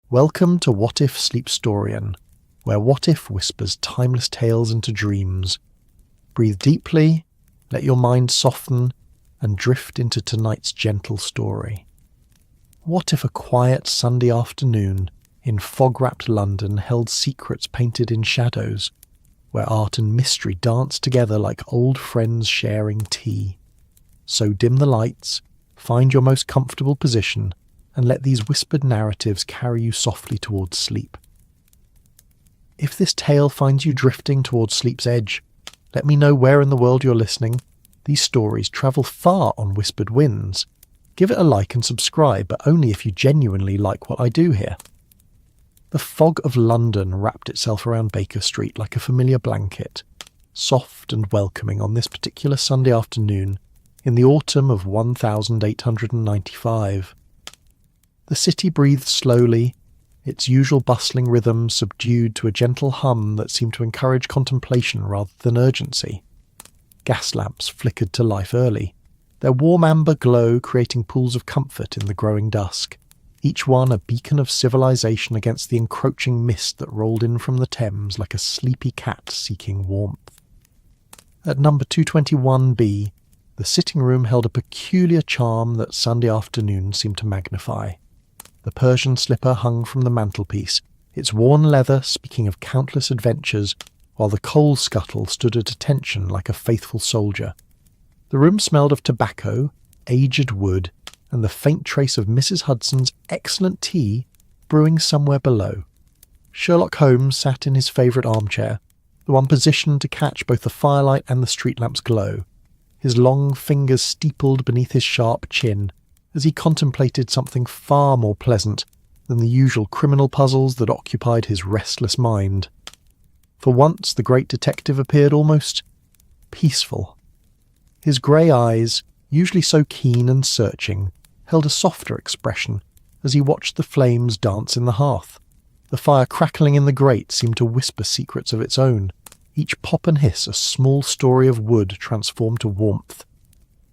Welcome to What If Sleepstorian, where What If whispers timeless tales into dreams. Breathe deeply, let your mind soften, and drift into tonight's gentle story. What if a quiet Sunday afternoon in fog-wrapped London held secrets painted in shadows, where art and mystery danced together like old friends sharing tea? So dim the lights, find your most comfortable position, and let these whispered narratives carry you softly towards sleep. If this tale finds you drifting towards sleep's edge, let me know where in the world you're listening. These stories travel far on whispered winds. Give it a like and subscribe, but only if you genuinely like what I do here. The fog of London wrapped itself around Baker Street like a familiar blanket, soft and welcoming on this particular Sunday afternoon in the autumn of 1895. The city breathed slowly, its usual bustling rhythm subdued to a gentle hum that seemed to encourage contemplation rather than urgency. Gas lamps flickered to life early, their warm amber glow creating pools of comfort in the growing dusk, each one a beacon of civilization against the encroaching mist that rolled in from the Thames like a sleepy cat seeking warmth. At number 221B, the sitting room held a peculiar charm that Sunday afternoon seemed to magnify. The Persian slipper hung from the mantelpiece, its worn leather speaking of countless adventures, while the coal scuttle stood at attention like a faithful soldier. The room smelled of tobacco, aged wood, and the faint trace of Mrs. Hudson's excellent tea brewing somewhere below. Sherlock Holmes sat in his favourite armchair, the one positioned to catch both the firelight and the street lamp's glow, his long fingers steepled beneath his sharp chin, as he contemplated something far more pleasant than the usual criminal puzzles that occupied his restless mind. For once the great detective appeared almost peaceful. His grey eyes, usually so keen and searching, held a softer expression as he watched the flames dance in the hearth. The fire crackling in the grate seemed to whisper secrets of its own, each pop and hiss a small story of wood transformed to warmth,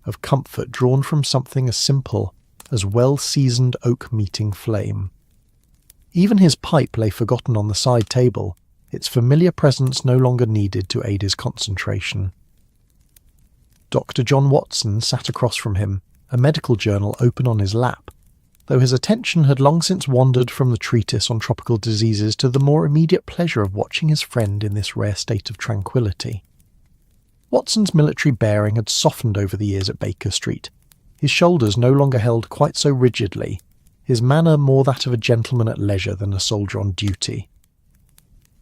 of comfort drawn from something as simple as well-seasoned oak-meeting flame. Even his pipe lay forgotten on the side table, its familiar presence no longer needed to aid his concentration. Dr. John Watson sat across from him, a medical journal open on his lap, though his attention had long since wandered from the treatise on tropical diseases to the more immediate pleasure of watching his friend in this rare state of tranquillity. Watson's military bearing had softened over the years at Baker Street. His shoulders no longer held quite so rigidly, his manner more that of a gentleman at leisure than a soldier on duty.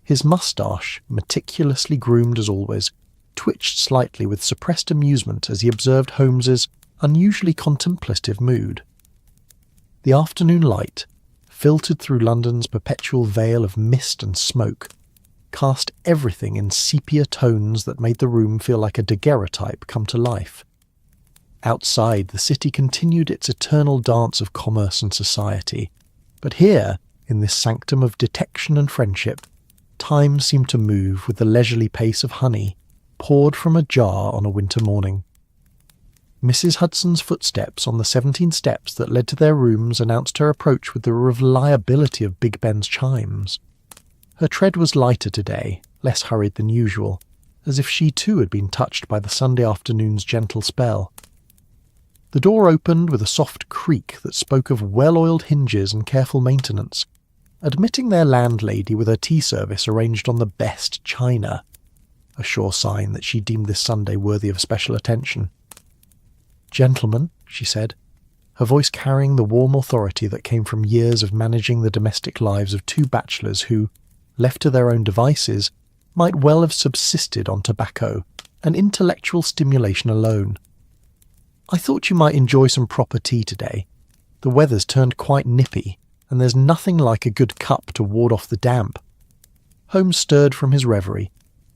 His moustache, meticulously groomed as always, twitched slightly with suppressed amusement as he observed Holmes's unusually contemplative mood. The afternoon light, filtered through London's perpetual veil of mist and smoke, cast everything in sepia tones that made the room feel like a daguerreotype come to life. Outside, the city continued its eternal dance of commerce and society, but here, in this sanctum of detection and friendship, time seemed to move with the leisurely pace of honey poured from a jar on a winter morning. Mrs. Hudson's footsteps on the 17 steps that led to their rooms announced her approach with the reliability of Big Ben's chimes. Her tread was lighter today, less hurried than usual, as if she too had been touched by the Sunday afternoon's gentle spell. The door opened with a soft creak that spoke of well-oiled hinges and careful maintenance, admitting their landlady with her tea service arranged on the best china, a sure sign that she deemed this Sunday worthy of special attention. "Gentlemen," she said, her voice carrying the warm authority that came from years of managing the domestic lives of two bachelors who, left to their own devices, might well have subsisted on tobacco and intellectual stimulation alone. "I thought you might enjoy some proper tea today. The weather's turned quite nippy, and there's nothing like a good cup to ward off the damp." Holmes stirred from his reverie,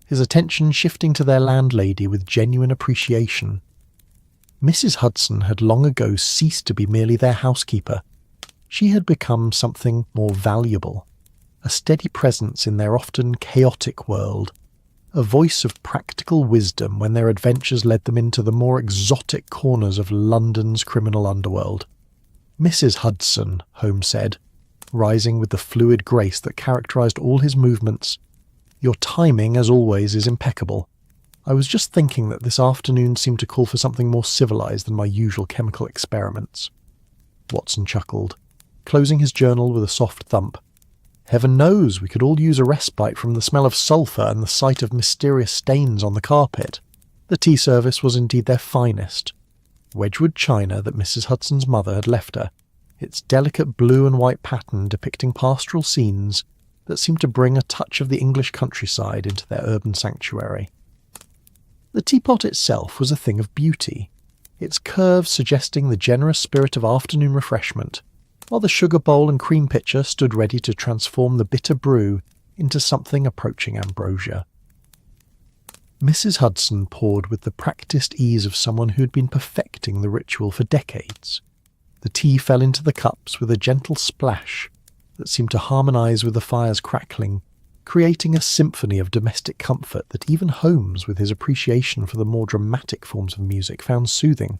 his attention shifting to their landlady with genuine appreciation. Mrs. Hudson had long ago ceased to be merely their housekeeper. She had become something more valuable, a steady presence in their often chaotic world, a voice of practical wisdom when their adventures led them into the more exotic corners of London's criminal underworld. "Mrs. Hudson," Holmes said, rising with the fluid grace that characterized all his movements. "Your timing, as always, is impeccable. I was just thinking that this afternoon seemed to call for something more civilized than my usual chemical experiments." Watson chuckled, closing his journal with a soft thump. "Heaven knows we could all use a respite from the smell of sulphur and the sight of mysterious stains on the carpet." The tea service was indeed their finest. Wedgwood china that Mrs. Hudson's mother had left her, its delicate blue and white pattern depicting pastoral scenes that seemed to bring a touch of the English countryside into their urban sanctuary. The teapot itself was a thing of beauty, its curves suggesting the generous spirit of afternoon refreshment, while the sugar bowl and cream pitcher stood ready to transform the bitter brew into something approaching ambrosia. Mrs. Hudson poured with the practised ease of someone who had been perfecting the ritual for decades. The tea fell into the cups with a gentle splash that seemed to harmonise with the fire's crackling, creating a symphony of domestic comfort that even Holmes, with his appreciation for the more dramatic forms of music, found soothing.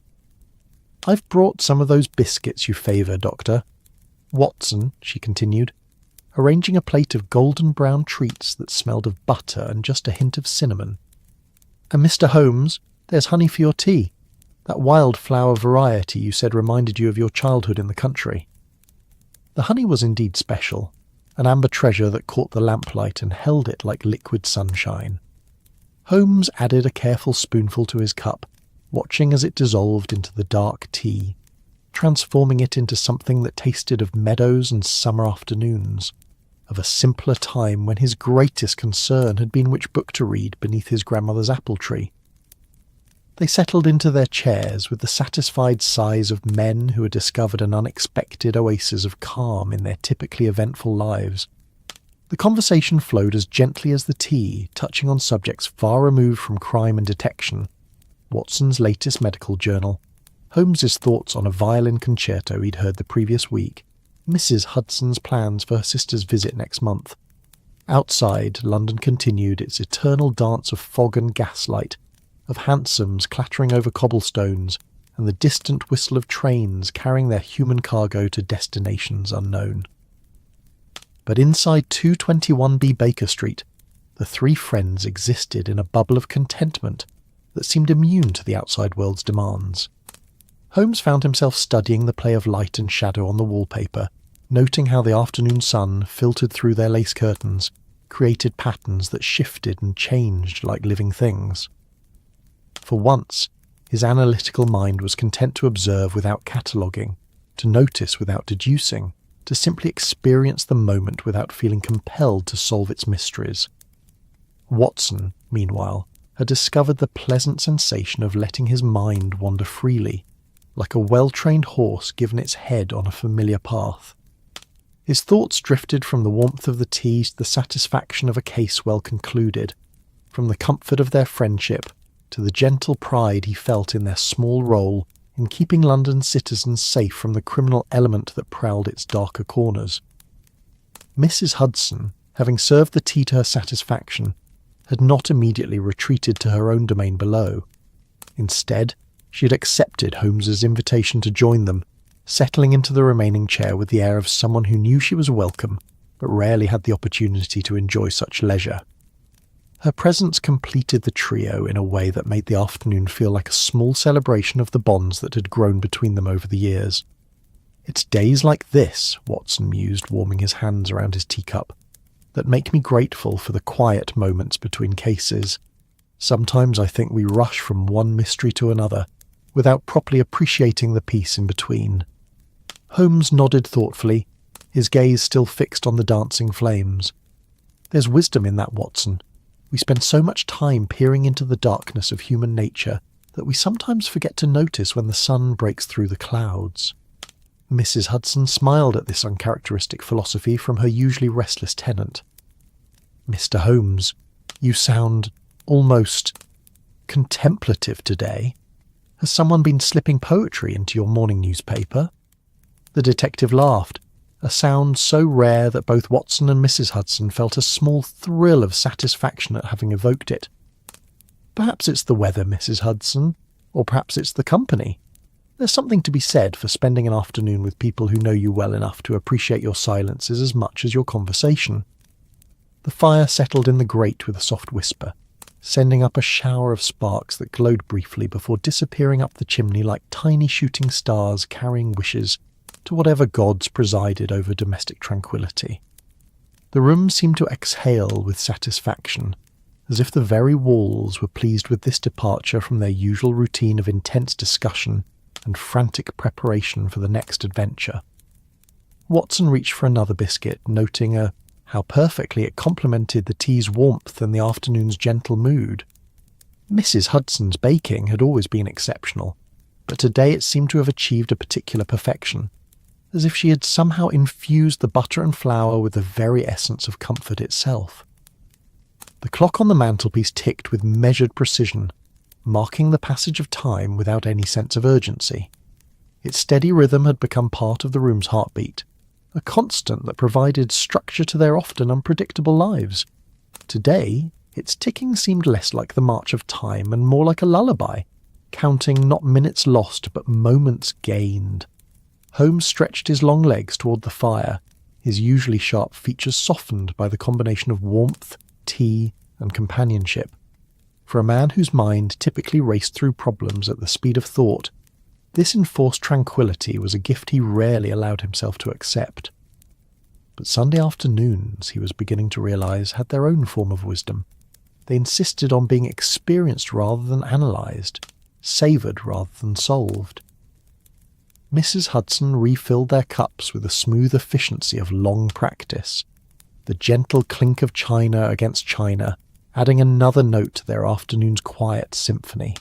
"I've brought some of those biscuits you favour, Doctor. Watson," she continued, arranging a plate of golden brown treats that smelled of butter and just a hint of cinnamon. "And Mr. Holmes, there's honey for your tea. That wildflower variety you said reminded you of your childhood in the country." The honey was indeed special, an amber treasure that caught the lamplight and held it like liquid sunshine. Holmes added a careful spoonful to his cup, watching as it dissolved into the dark tea, transforming it into something that tasted of meadows and summer afternoons, of a simpler time when his greatest concern had been which book to read beneath his grandmother's apple tree. They settled into their chairs with the satisfied sighs of men who had discovered an unexpected oasis of calm in their typically eventful lives. The conversation flowed as gently as the tea, touching on subjects far removed from crime and detection. Watson's latest medical journal, Holmes's thoughts on a violin concerto he'd heard the previous week, Mrs. Hudson's plans for her sister's visit next month. Outside, London continued its eternal dance of fog and gaslight, of hansoms clattering over cobblestones, and the distant whistle of trains carrying their human cargo to destinations unknown. But inside 221B Baker Street, the three friends existed in a bubble of contentment that seemed immune to the outside world's demands. Holmes found himself studying the play of light and shadow on the wallpaper, noting how the afternoon sun filtered through their lace curtains, created patterns that shifted and changed like living things. For once, his analytical mind was content to observe without cataloguing, to notice without deducing, to simply experience the moment without feeling compelled to solve its mysteries. Watson, meanwhile, had discovered the pleasant sensation of letting his mind wander freely, like a well-trained horse given its head on a familiar path. His thoughts drifted from the warmth of the tea to the satisfaction of a case well concluded, from the comfort of their friendship to the gentle pride he felt in their small role in keeping London's citizens safe from the criminal element that prowled its darker corners. Mrs. Hudson, having served the tea to her satisfaction, had not immediately retreated to her own domain below. Instead, she had accepted Holmes's invitation to join them, settling into the remaining chair with the air of someone who knew she was welcome, but rarely had the opportunity to enjoy such leisure. Her presence completed the trio in a way that made the afternoon feel like a small celebration of the bonds that had grown between them over the years. "It's days like this," Watson mused, warming his hands around his teacup, "that make me grateful for the quiet moments between cases. Sometimes I think we rush from one mystery to another, without properly appreciating the peace in between." Holmes nodded thoughtfully, his gaze still fixed on the dancing flames. "There's wisdom in that, Watson. We spend so much time peering into the darkness of human nature that we sometimes forget to notice when the sun breaks through the clouds." Mrs. Hudson smiled at this uncharacteristic philosophy from her usually restless tenant. "Mr. Holmes, you sound almost contemplative today. Has someone been slipping poetry into your morning newspaper?" The detective laughed, a sound so rare that both Watson and Mrs. Hudson felt a small thrill of satisfaction at having evoked it. "Perhaps it's the weather, Mrs. Hudson, or perhaps it's the company. There's something to be said for spending an afternoon with people who know you well enough to appreciate your silences as much as your conversation. The fire settled in the grate with a soft whisper, sending up a shower of sparks that glowed briefly before disappearing up the chimney like tiny shooting stars carrying wishes to whatever gods presided over domestic tranquillity. The room seemed to exhale with satisfaction, as if the very walls were pleased with this departure from their usual routine of intense discussion and frantic preparation for the next adventure. Watson reached for another biscuit, noting how perfectly it complemented the tea's warmth and the afternoon's gentle mood. Mrs. Hudson's baking had always been exceptional, but today it seemed to have achieved a particular perfection, as if she had somehow infused the butter and flour with the very essence of comfort itself. The clock on the mantelpiece ticked with measured precision, marking the passage of time without any sense of urgency. Its steady rhythm had become part of the room's heartbeat, a constant that provided structure to their often unpredictable lives. Today, its ticking seemed less like the march of time and more like a lullaby, counting not minutes lost but moments gained. Holmes stretched his long legs toward the fire, his usually sharp features softened by the combination of warmth, tea, and companionship. For a man whose mind typically raced through problems at the speed of thought, this enforced tranquility was a gift he rarely allowed himself to accept. But Sunday afternoons, he was beginning to realize, had their own form of wisdom. They insisted on being experienced rather than analysed, savoured rather than solved. Mrs. Hudson refilled their cups with the smooth efficiency of long practice, the gentle clink of china against china, adding another note to their afternoon's quiet symphony.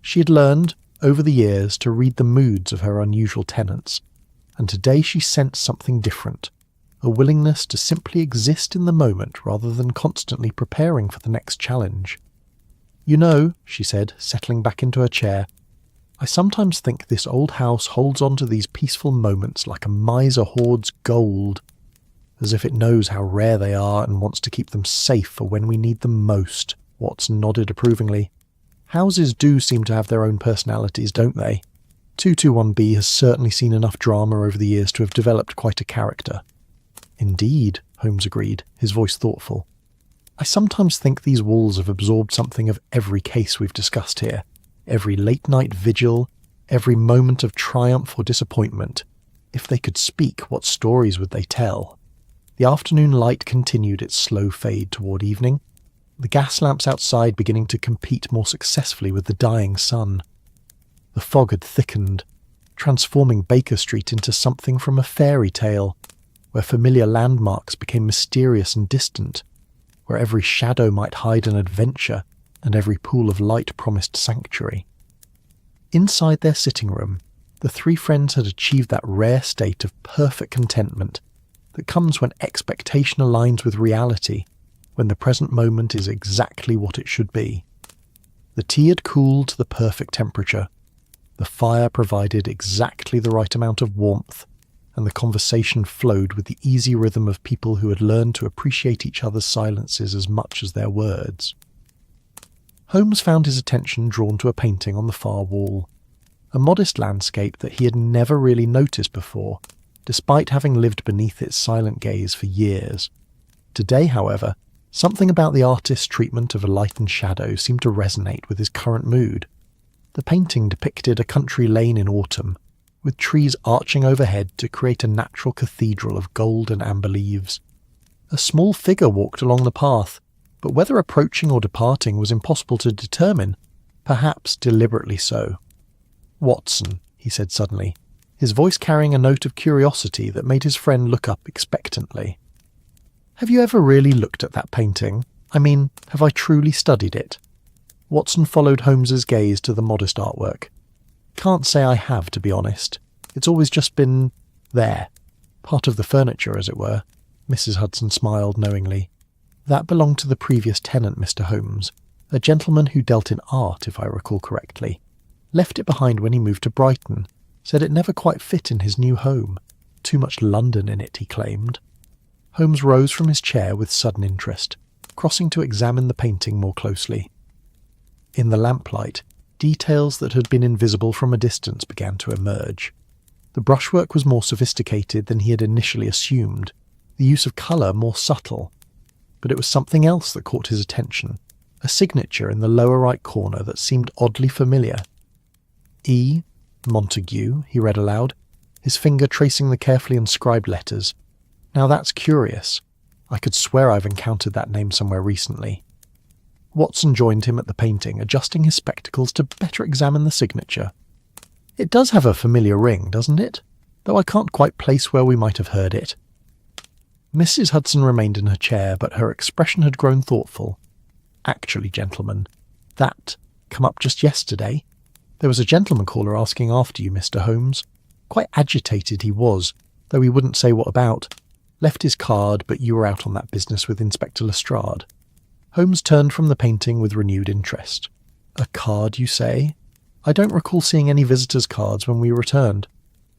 She had learned, over the years, to read the moods of her unusual tenants, and today she sensed something different, a willingness to simply exist in the moment rather than constantly preparing for the next challenge. "You know," she said, settling back into her chair, "I sometimes think this old house holds on to these peaceful moments like a miser hoards gold, as if it knows how rare they are and wants to keep them safe for when we need them most." Watson nodded approvingly. "Houses do seem to have their own personalities, don't they? 221B has certainly seen enough drama over the years to have developed quite a character." "Indeed," Holmes agreed, his voice thoughtful. "I sometimes think these walls have absorbed something of every case we've discussed here, every late-night vigil, every moment of triumph or disappointment. If they could speak, what stories would they tell?" The afternoon light continued its slow fade toward evening, the gas lamps outside beginning to compete more successfully with the dying sun. The fog had thickened, transforming Baker Street into something from a fairy tale, where familiar landmarks became mysterious and distant, where every shadow might hide an adventure and every pool of light promised sanctuary. Inside their sitting room, the three friends had achieved that rare state of perfect contentment that comes when expectation aligns with reality, when the present moment is exactly what it should be. The tea had cooled to the perfect temperature, the fire provided exactly the right amount of warmth, and the conversation flowed with the easy rhythm of people who had learned to appreciate each other's silences as much as their words. Holmes found his attention drawn to a painting on the far wall, a modest landscape that he had never really noticed before, despite having lived beneath its silent gaze for years. Today, however, something about the artist's treatment of a light and shadow seemed to resonate with his current mood. The painting depicted a country lane in autumn, with trees arching overhead to create a natural cathedral of gold and amber leaves. A small figure walked along the path, but whether approaching or departing was impossible to determine, perhaps deliberately so. "Watson," he said suddenly, his voice carrying a note of curiosity that made his friend look up expectantly. "Have you ever really looked at that painting? I mean, have I truly studied it?" Watson followed Holmes's gaze to the modest artwork. "Can't say I have, to be honest. It's always just been there. Part of the furniture, as it were." Mrs. Hudson smiled knowingly. "That belonged to the previous tenant, Mr. Holmes, a gentleman who dealt in art, if I recall correctly. Left it behind when he moved to Brighton. Said it never quite fit in his new home. Too much London in it, he claimed." Holmes rose from his chair with sudden interest, crossing to examine the painting more closely. In the lamplight, Details that had been invisible from a distance began to emerge. The brushwork was more sophisticated than he had initially assumed, the use of colour more subtle. But it was something else that caught his attention, a signature in the lower right corner that seemed oddly familiar. E. Montague, he read aloud, his finger tracing the carefully inscribed letters. Now that's curious. I could swear I've encountered that name somewhere recently. Watson joined him at the painting, adjusting his spectacles to better examine the signature. It does have a familiar ring, doesn't it? Though I can't quite place where we might have heard it. Mrs. Hudson remained in her chair, but her expression had grown thoughtful. Actually, gentlemen, that come up just yesterday. There was a gentleman caller asking after you, Mr. Holmes. Quite agitated he was, though he wouldn't say what about. Left his card, but you were out on that business with Inspector Lestrade. Holmes turned from the painting with renewed interest. A card, you say? I don't recall seeing any visitors' cards when we returned.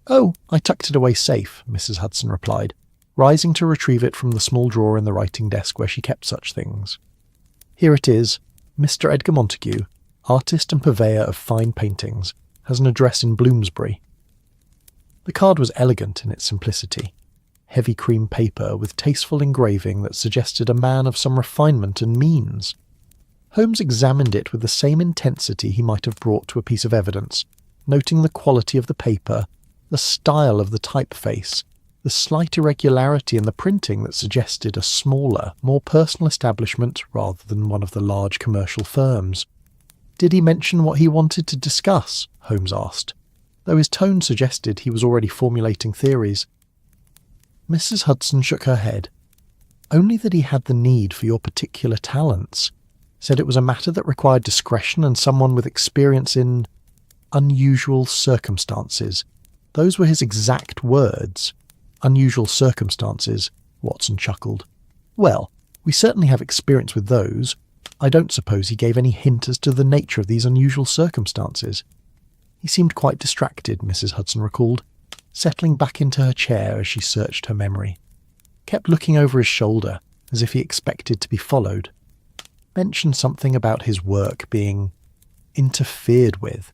Oh, I tucked it away safe, Mrs. Hudson replied, rising to retrieve it from the small drawer in the writing desk where she kept such things. Here it is. Mr. Edgar Montague, artist and purveyor of fine paintings, has an address in Bloomsbury. The card was elegant in its simplicity. Heavy cream paper with tasteful engraving that suggested a man of some refinement and means. Holmes examined it with the same intensity he might have brought to a piece of evidence, noting the quality of the paper, the style of the typeface, the slight irregularity in the printing that suggested a smaller, more personal establishment rather than one of the large commercial firms. Did he mention what he wanted to discuss? Holmes asked, though his tone suggested he was already formulating theories. Mrs. Hudson shook her head. Only that he had the need for your particular talents. Said it was a matter that required discretion and someone with experience in unusual circumstances. Those were his exact words. Unusual circumstances, Watson chuckled. Well, we certainly have experience with those. I don't suppose he gave any hint as to the nature of these unusual circumstances. He seemed quite distracted, Mrs. Hudson recalled, settling back into her chair as she searched her memory. Kept looking over his shoulder, as if he expected to be followed. Mentioned something about his work being interfered with,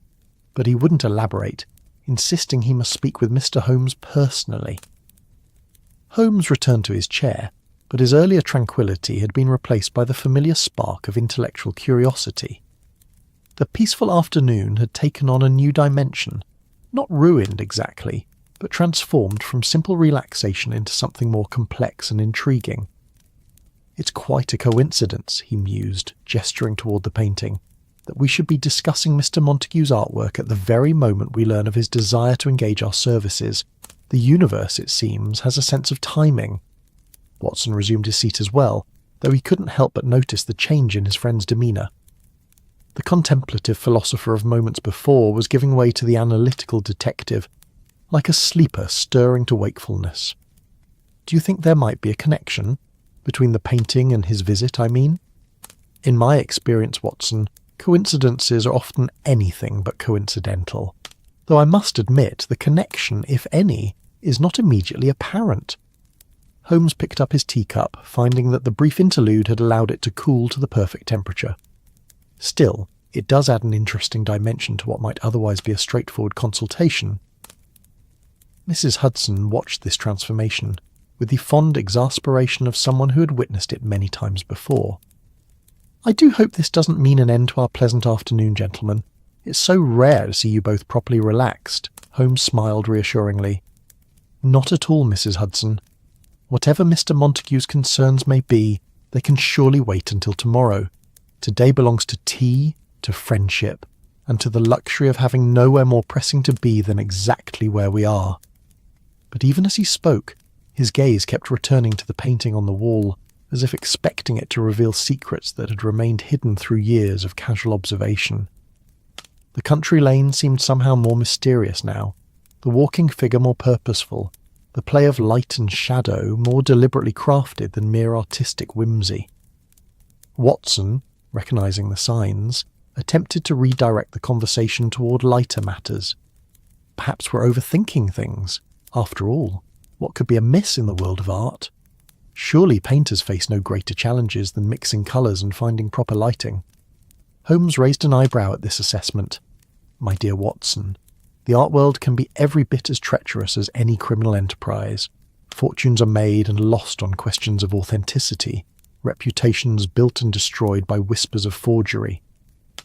but he wouldn't elaborate, insisting he must speak with Mr. Holmes personally. Holmes returned to his chair, but his earlier tranquillity had been replaced by the familiar spark of intellectual curiosity. The peaceful afternoon had taken on a new dimension, not ruined exactly, but transformed from simple relaxation into something more complex and intriguing. It's quite a coincidence, he mused, gesturing toward the painting, that we should be discussing Mr. Montague's artwork at the very moment we learn of his desire to engage our services. The universe, it seems, has a sense of timing. Watson resumed his seat as well, though he couldn't help but notice the change in his friend's demeanour. The contemplative philosopher of moments before was giving way to the analytical detective, like a sleeper stirring to wakefulness. Do you think there might be a connection? Between the painting and his visit, I mean? In my experience, Watson, coincidences are often anything but coincidental. Though I must admit the connection, if any, is not immediately apparent. Holmes picked up his teacup, finding that the brief interlude had allowed it to cool to the perfect temperature. Still, it does add an interesting dimension to what might otherwise be a straightforward consultation. Mrs. Hudson watched this transformation with the fond exasperation of someone who had witnessed it many times before. I do hope this doesn't mean an end to our pleasant afternoon, gentlemen. It's so rare to see you both properly relaxed. Holmes smiled reassuringly. Not at all, Mrs. Hudson. Whatever Mr. Montague's concerns may be, they can surely wait until tomorrow. Today belongs to tea, to friendship, and to the luxury of having nowhere more pressing to be than exactly where we are. But even as he spoke, his gaze kept returning to the painting on the wall, as if expecting it to reveal secrets that had remained hidden through years of casual observation. The country lane seemed somehow more mysterious now, the walking figure more purposeful, the play of light and shadow more deliberately crafted than mere artistic whimsy. Watson, recognizing the signs, attempted to redirect the conversation toward lighter matters. Perhaps we're overthinking things. After all, what could be amiss in the world of art? Surely painters face no greater challenges than mixing colours and finding proper lighting. Holmes raised an eyebrow at this assessment. My dear Watson, the art world can be every bit as treacherous as any criminal enterprise. Fortunes are made and lost on questions of authenticity, reputations built and destroyed by whispers of forgery.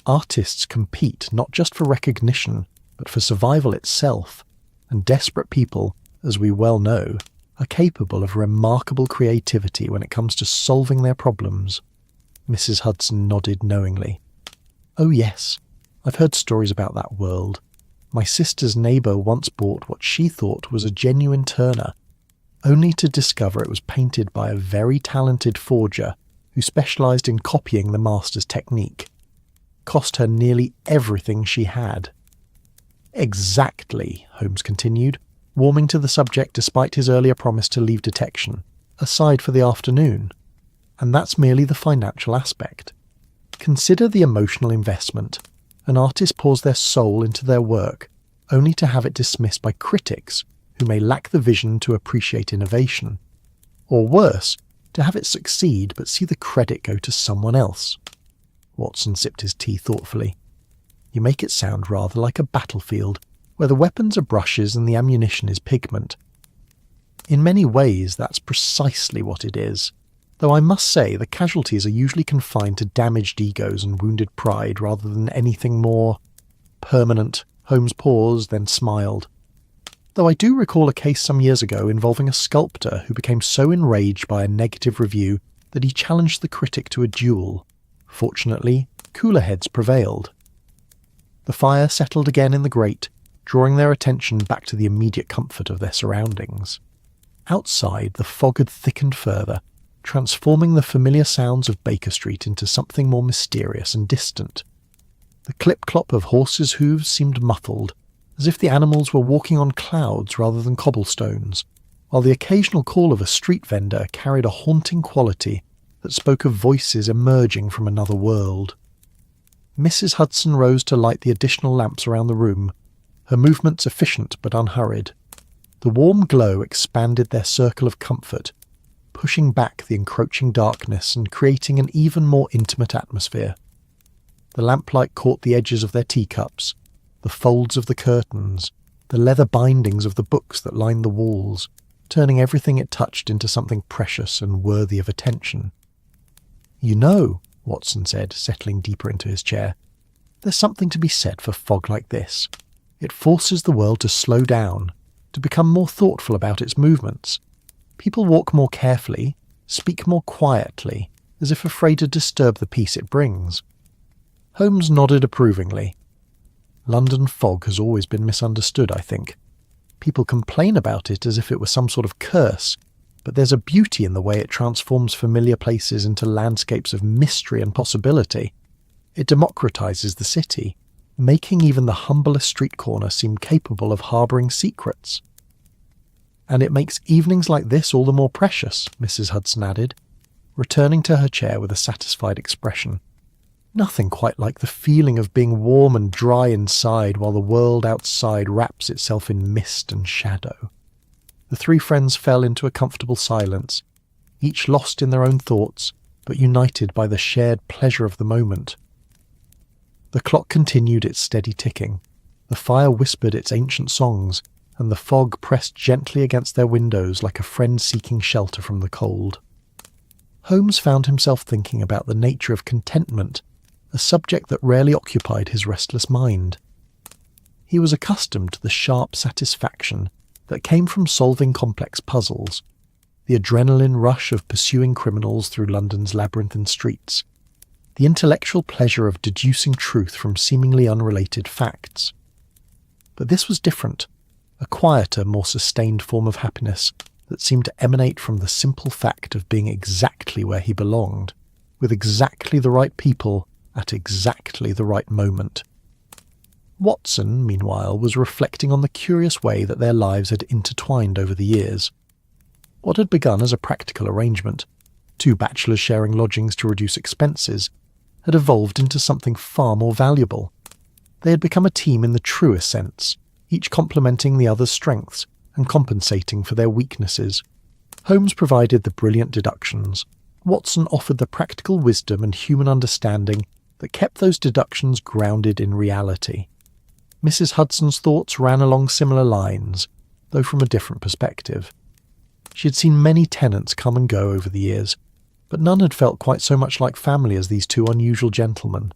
Artists compete not just for recognition, but for survival itself, and desperate people, as we well know, are capable of remarkable creativity when it comes to solving their problems. Mrs. Hudson nodded knowingly. Oh yes, I've heard stories about that world. My sister's neighbour once bought what she thought was a genuine Turner, only to discover it was painted by a very talented forger who specialised in copying the master's technique. Cost her nearly everything she had. Exactly, Holmes continued, warming to the subject despite his earlier promise to leave detection, aside for the afternoon. And that's merely the financial aspect. Consider the emotional investment. An artist pours their soul into their work, only to have it dismissed by critics who may lack the vision to appreciate innovation. Or worse, to have it succeed but see the credit go to someone else. Watson sipped his tea thoughtfully. You make it sound rather like a battlefield, where the weapons are brushes and the ammunition is pigment. In many ways, that's precisely what it is. Though I must say the casualties are usually confined to damaged egos and wounded pride rather than anything more permanent. Holmes paused, then smiled. Though I do recall a case some years ago involving a sculptor who became so enraged by a negative review that he challenged the critic to a duel. Fortunately, cooler heads prevailed. The fire settled again in the grate, drawing their attention back to the immediate comfort of their surroundings. Outside, the fog had thickened further, transforming the familiar sounds of Baker Street into something more mysterious and distant. The clip-clop of horses' hooves seemed muffled, as if the animals were walking on clouds rather than cobblestones, while the occasional call of a street vendor carried a haunting quality that spoke of voices emerging from another world. Mrs. Hudson rose to light the additional lamps around the room, her movements efficient but unhurried. The warm glow expanded their circle of comfort, pushing back the encroaching darkness and creating an even more intimate atmosphere. The lamplight caught the edges of their teacups, the folds of the curtains, the leather bindings of the books that lined the walls, turning everything it touched into something precious and worthy of attention. You know, Watson said, settling deeper into his chair, there's something to be said for fog like this. It forces the world to slow down, to become more thoughtful about its movements. People walk more carefully, speak more quietly, as if afraid to disturb the peace it brings. Holmes nodded approvingly. London fog has always been misunderstood, I think. People complain about it as if it were some sort of curse, but there's a beauty in the way it transforms familiar places into landscapes of mystery and possibility. It democratizes the city, making even the humblest street corner seem capable of harbouring secrets. And it makes evenings like this all the more precious, Mrs. Hudson added, returning to her chair with a satisfied expression. Nothing quite like the feeling of being warm and dry inside while the world outside wraps itself in mist and shadow. The three friends fell into a comfortable silence, each lost in their own thoughts, but united by the shared pleasure of the moment. The clock continued its steady ticking, the fire whispered its ancient songs, and the fog pressed gently against their windows like a friend seeking shelter from the cold. Holmes found himself thinking about the nature of contentment, a subject that rarely occupied his restless mind. He was accustomed to the sharp satisfaction that came from solving complex puzzles, the adrenaline rush of pursuing criminals through London's labyrinthine streets, the intellectual pleasure of deducing truth from seemingly unrelated facts. But this was different, a quieter, more sustained form of happiness that seemed to emanate from the simple fact of being exactly where he belonged, with exactly the right people at exactly the right moment. Watson, meanwhile, was reflecting on the curious way that their lives had intertwined over the years. What had begun as a practical arrangement, two bachelors sharing lodgings to reduce expenses, had evolved into something far more valuable. They had become a team in the truest sense, each complementing the other's strengths and compensating for their weaknesses. Holmes provided the brilliant deductions. Watson offered the practical wisdom and human understanding that kept those deductions grounded in reality. Mrs. Hudson's thoughts ran along similar lines, though from a different perspective. She had seen many tenants come and go over the years, but none had felt quite so much like family as these two unusual gentlemen.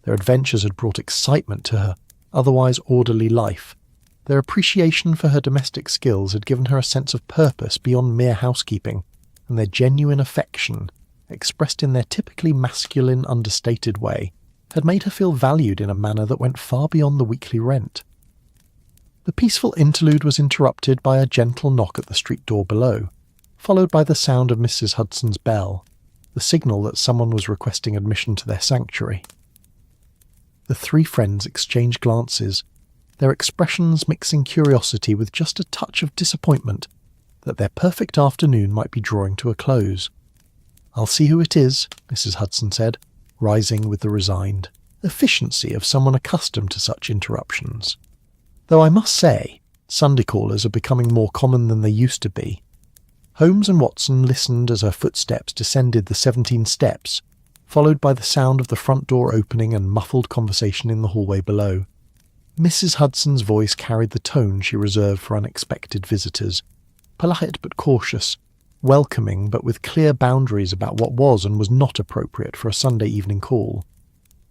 Their adventures had brought excitement to her otherwise orderly life. Their appreciation for her domestic skills had given her a sense of purpose beyond mere housekeeping, and their genuine affection, expressed in their typically masculine, understated way, had made her feel valued in a manner that went far beyond the weekly rent. The peaceful interlude was interrupted by a gentle knock at the street door below, followed by the sound of Mrs. Hudson's bell, the signal that someone was requesting admission to their sanctuary. The three friends exchanged glances, their expressions mixing curiosity with just a touch of disappointment that their perfect afternoon might be drawing to a close. "I'll see who it is," Mrs. Hudson said, rising with the resigned efficiency of someone accustomed to such interruptions. Though I must say, Sunday callers are becoming more common than they used to be. Holmes and Watson listened as her footsteps descended the 17 steps, followed by the sound of the front door opening and muffled conversation in the hallway below. Mrs. Hudson's voice carried the tone she reserved for unexpected visitors, polite but cautious, welcoming but with clear boundaries about what was and was not appropriate for a Sunday evening call.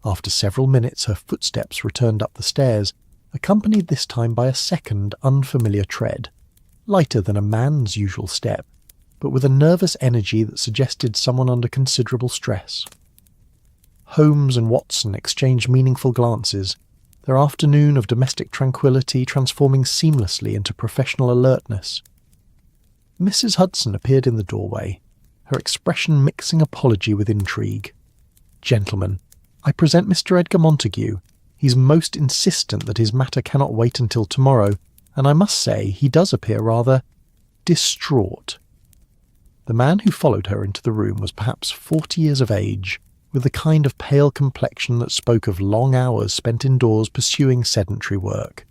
After several minutes her footsteps returned up the stairs, accompanied this time by a second unfamiliar tread, lighter than a man's usual step, but with a nervous energy that suggested someone under considerable stress. Holmes and Watson exchanged meaningful glances, their afternoon of domestic tranquillity transforming seamlessly into professional alertness. Mrs. Hudson appeared in the doorway, her expression mixing apology with intrigue. "Gentlemen, I present Mr. Edgar Montague. He's most insistent that his matter cannot wait until tomorrow, and I must say he does appear rather distraught." The man who followed her into the room was perhaps 40 years of age, with the kind of pale complexion that spoke of long hours spent indoors pursuing sedentary work.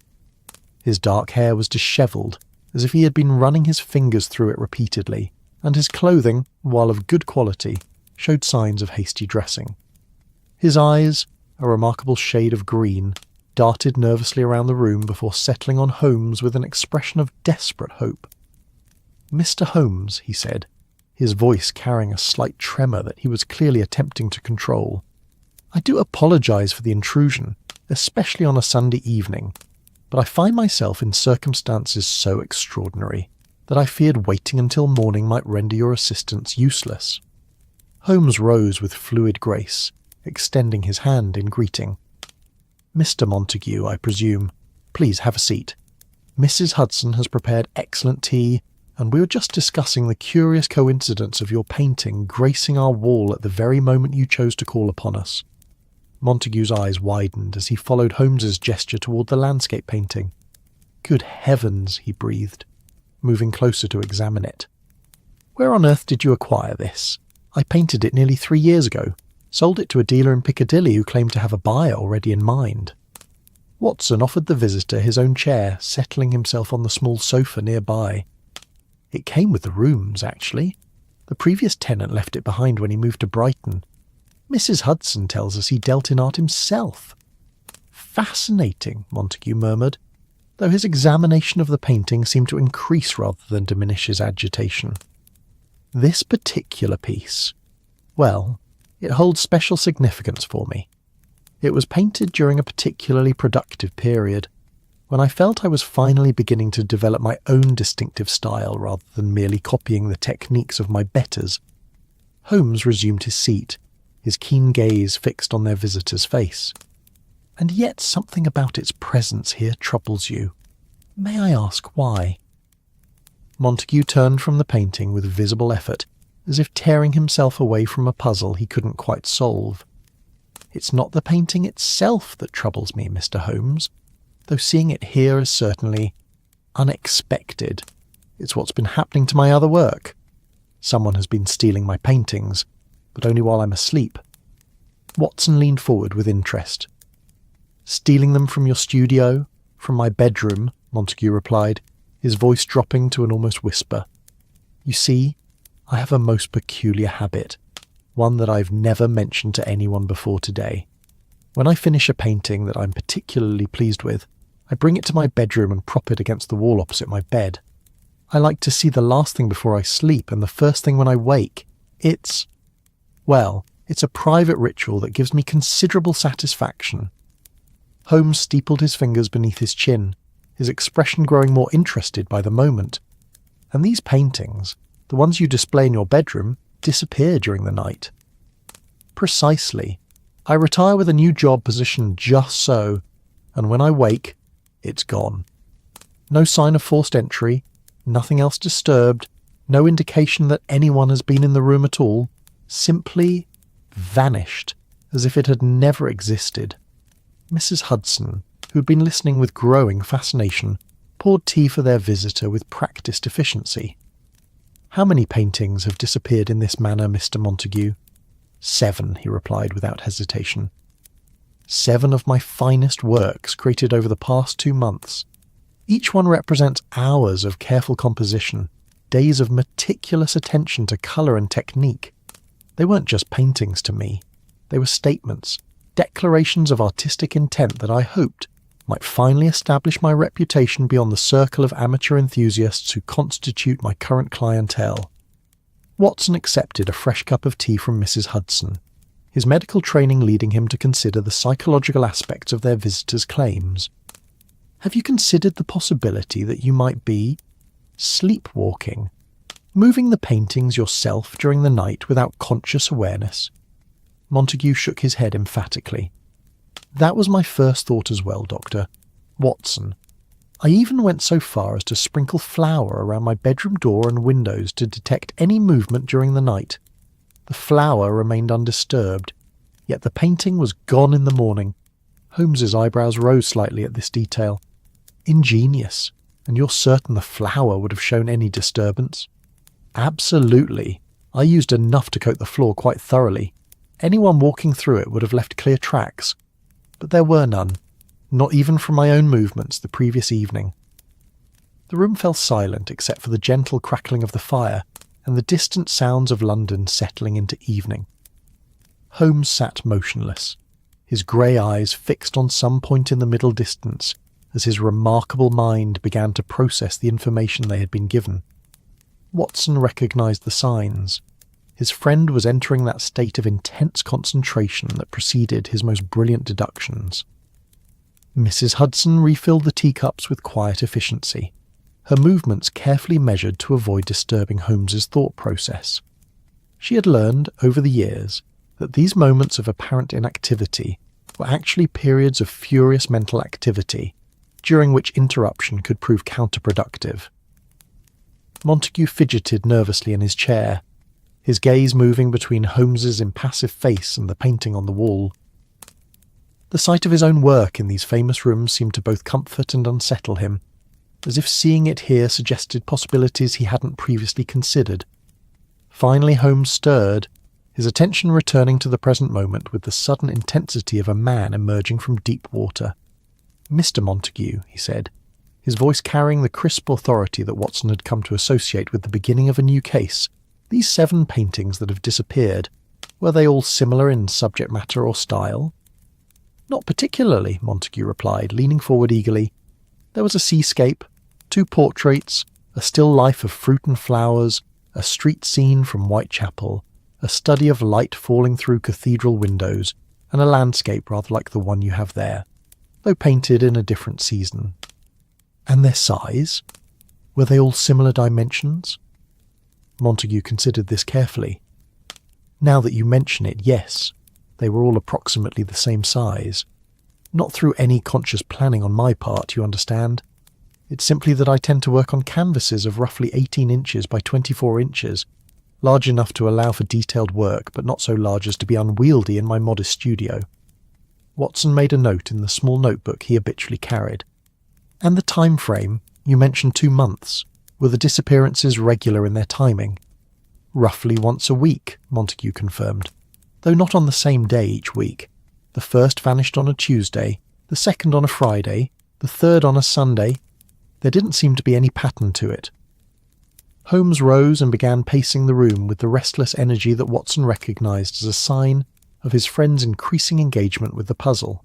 His dark hair was dishevelled, as if he had been running his fingers through it repeatedly, and his clothing, while of good quality, showed signs of hasty dressing. His eyes, a remarkable shade of green, darted nervously around the room before settling on Holmes with an expression of desperate hope. "Mr. Holmes," he said, his voice carrying a slight tremor that he was clearly attempting to control, "I do apologize for the intrusion, especially on a Sunday evening, but I find myself in circumstances so extraordinary that I feared waiting until morning might render your assistance useless." Holmes rose with fluid grace, extending his hand in greeting. "Mr. Montague, I presume. Please have a seat. Mrs. Hudson has prepared excellent tea, and we were just discussing the curious coincidence of your painting gracing our wall at the very moment you chose to call upon us." Montague's eyes widened as he followed Holmes's gesture toward the landscape painting. "Good heavens," he breathed, moving closer to examine it. "Where on earth did you acquire this? I painted it nearly 3 years ago. Sold it to a dealer in Piccadilly who claimed to have a buyer already in mind." Watson offered the visitor his own chair, settling himself on the small sofa nearby. "It came with the rooms, actually. The previous tenant left it behind when he moved to Brighton. Mrs. Hudson tells us he dealt in art himself." "Fascinating," Montague murmured, though his examination of the painting seemed to increase rather than diminish his agitation. "This particular piece, well, it holds special significance for me. It was painted during a particularly productive period, when I felt I was finally beginning to develop my own distinctive style rather than merely copying the techniques of my betters." Holmes resumed his seat, his keen gaze fixed on their visitor's face. "And yet something about its presence here troubles you. May I ask why?" Montague turned from the painting with visible effort, as if tearing himself away from a puzzle he couldn't quite solve. "It's not the painting itself that troubles me, Mr. Holmes, though seeing it here is certainly unexpected. It's what's been happening to my other work. Someone has been stealing my paintings, but only while I'm asleep." Watson leaned forward with interest. "Stealing them from your studio, from my bedroom," Montague replied, his voice dropping to an almost whisper. "You see, I have a most peculiar habit, one that I've never mentioned to anyone before today. When I finish a painting that I'm particularly pleased with, I bring it to my bedroom and prop it against the wall opposite my bed. I like to see the last thing before I sleep and the first thing when I wake. It's a private ritual that gives me considerable satisfaction." Holmes steepled his fingers beneath his chin, his expression growing more interested by the moment. "And these paintings, the ones you display in your bedroom, disappear during the night." "Precisely. I retire with a new job position just so, and when I wake, it's gone. No sign of forced entry, nothing else disturbed, no indication that anyone has been in the room at all, simply vanished, as if it had never existed." Mrs. Hudson, who had been listening with growing fascination, poured tea for their visitor with practised efficiency. "How many paintings have disappeared in this manner, Mr. Montague?" "7, he replied without hesitation. 7 of my finest works created over the past 2 months. Each one represents hours of careful composition, days of meticulous attention to colour and technique. They weren't just paintings to me. They were statements, declarations of artistic intent that I hoped might finally establish my reputation beyond the circle of amateur enthusiasts who constitute my current clientele." Watson accepted a fresh cup of tea from Mrs. Hudson, his medical training leading him to consider the psychological aspects of their visitor's claims. "Have you considered the possibility that you might be sleepwalking, moving the paintings yourself during the night without conscious awareness?" Montague shook his head emphatically. "That was my first thought as well, Doctor. Watson, I even went so far as to sprinkle flour around my bedroom door and windows to detect any movement during the night. The flour remained undisturbed, yet the painting was gone in the morning." Holmes's eyebrows rose slightly at this detail. "Ingenious. And you're certain the flour would have shown any disturbance?" "Absolutely. I used enough to coat the floor quite thoroughly. Anyone walking through it would have left clear tracks. But there were none, not even from my own movements the previous evening." The room fell silent except for the gentle crackling of the fire and the distant sounds of London settling into evening. Holmes sat motionless, his grey eyes fixed on some point in the middle distance as his remarkable mind began to process the information they had been given. Watson recognised the signs. His friend was entering that state of intense concentration that preceded his most brilliant deductions. Mrs. Hudson refilled the teacups with quiet efficiency, her movements carefully measured to avoid disturbing Holmes's thought process. She had learned, over the years, that these moments of apparent inactivity were actually periods of furious mental activity, during which interruption could prove counterproductive. Montague fidgeted nervously in his chair, his gaze moving between Holmes's impassive face and the painting on the wall. The sight of his own work in these famous rooms seemed to both comfort and unsettle him, as if seeing it here suggested possibilities he hadn't previously considered. Finally Holmes stirred, his attention returning to the present moment with the sudden intensity of a man emerging from deep water. "Mr. Montague," he said, his voice carrying the crisp authority that Watson had come to associate with the beginning of a new case, "these 7 paintings that have disappeared, were they all similar in subject matter or style?" "Not particularly," Montague replied, leaning forward eagerly. "There was a seascape, 2 portraits, a still life of fruit and flowers, a street scene from Whitechapel, a study of light falling through cathedral windows, and a landscape rather like the one you have there, though painted in a different season." "And their size? Were they all similar dimensions?" Montague considered this carefully. "Now that you mention it, yes, they were all approximately the same size. Not through any conscious planning on my part, you understand. It's simply that I tend to work on canvases of roughly 18 inches by 24 inches, large enough to allow for detailed work, but not so large as to be unwieldy in my modest studio." Watson made a note in the small notebook he habitually carried. "And the time frame? You mentioned 2 months. Were the disappearances regular in their timing?" "Roughly once a week," Montague confirmed, "though not on the same day each week. The first vanished on a Tuesday, the second on a Friday, the third on a Sunday. There didn't seem to be any pattern to it." Holmes rose and began pacing the room with the restless energy that Watson recognised as a sign of his friend's increasing engagement with the puzzle.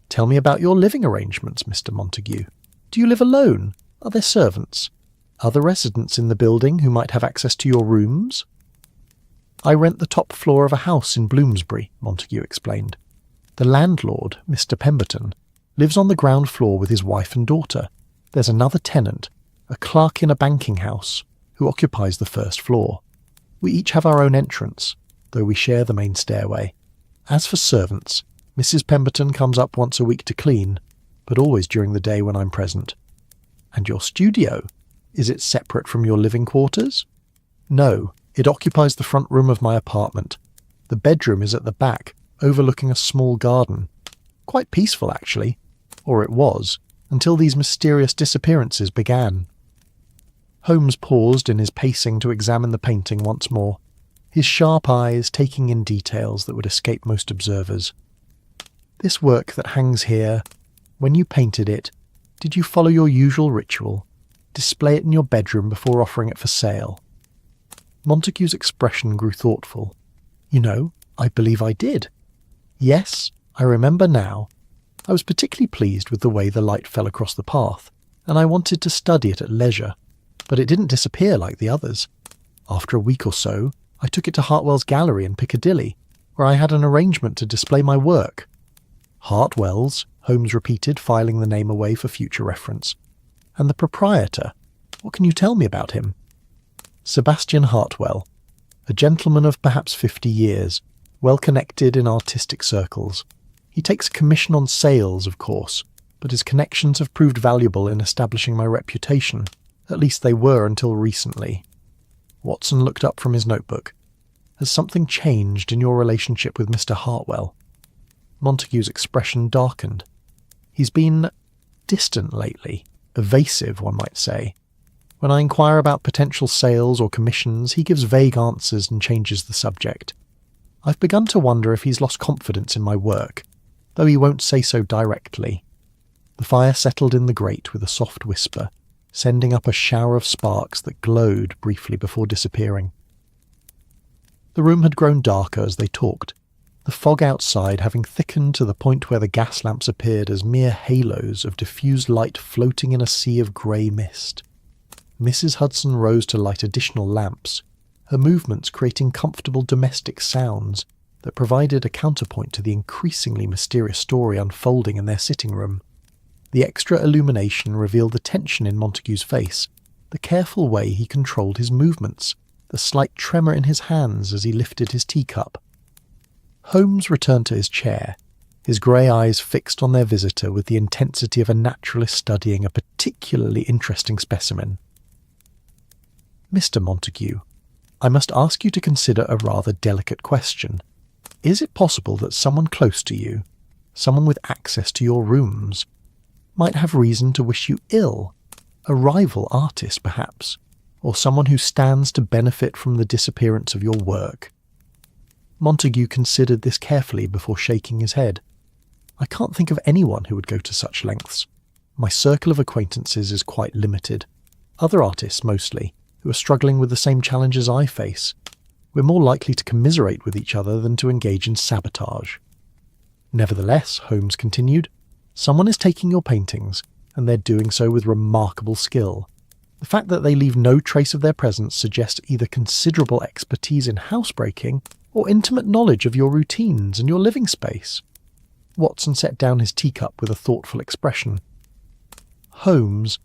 "Tell me about your living arrangements, Mr. Montague. Do you live alone? Are there servants? Other residents in the building who might have access to your rooms?" "I rent the top floor of a house in Bloomsbury," Montague explained. "The landlord, Mr. Pemberton, lives on the ground floor with his wife and daughter. There's another tenant, a clerk in a banking house, who occupies the first floor. We each have our own entrance, though we share the main stairway. As for servants, Mrs. Pemberton comes up once a week to clean, but always during the day when I'm present." "And your studio? Is it separate from your living quarters?" "No, it occupies the front room of my apartment. The bedroom is at the back, overlooking a small garden. Quite peaceful, actually. Or it was, until these mysterious disappearances began." Holmes paused in his pacing to examine the painting once more, his sharp eyes taking in details that would escape most observers. "This work that hangs here, when you painted it, did you follow your usual ritual? Display it in your bedroom before offering it for sale?" Montague's expression grew thoughtful. "You know, I believe I did. Yes, I remember now. I was particularly pleased with the way the light fell across the path, and I wanted to study it at leisure, but it didn't disappear like the others. After a week or so, I took it to Hartwell's gallery in Piccadilly, where I had an arrangement to display my work." "Hartwell's," Holmes repeated, filing the name away for future reference. "And the proprietor? What can you tell me about him?" "Sebastian Hartwell, a gentleman of perhaps 50 years, well connected in artistic circles. He takes a commission on sales, of course, but his connections have proved valuable in establishing my reputation. At least they were until recently." Watson looked up from his notebook. "Has something changed in your relationship with Mr. Hartwell?" Montague's expression darkened. "He's been distant lately, evasive, one might say. When I inquire about potential sales or commissions, he gives vague answers and changes the subject. I've begun to wonder if he's lost confidence in my work, though he won't say so directly." The fire settled in the grate with a soft whisper, sending up a shower of sparks that glowed briefly before disappearing. The room had grown darker as they talked, the fog outside having thickened to the point where the gas lamps appeared as mere halos of diffused light floating in a sea of grey mist. Mrs. Hudson rose to light additional lamps, her movements creating comfortable domestic sounds that provided a counterpoint to the increasingly mysterious story unfolding in their sitting room. The extra illumination revealed the tension in Montague's face, the careful way he controlled his movements, the slight tremor in his hands as he lifted his teacup. Holmes returned to his chair, his grey eyes fixed on their visitor with the intensity of a naturalist studying a particularly interesting specimen. "Mr. Montague, I must ask you to consider a rather delicate question. Is it possible that someone close to you, someone with access to your rooms, might have reason to wish you ill? A rival artist, perhaps, or someone who stands to benefit from the disappearance of your work?" Montague considered this carefully before shaking his head. "I can't think of anyone who would go to such lengths. My circle of acquaintances is quite limited. Other artists, mostly, who are struggling with the same challenges I face. We're more likely to commiserate with each other than to engage in sabotage." "Nevertheless," Holmes continued, "someone is taking your paintings, and they're doing so with remarkable skill. The fact that they leave no trace of their presence suggests either considerable expertise in housebreaking or intimate knowledge of your routines and your living space." Watson set down his teacup with a thoughtful expression. "Holmes,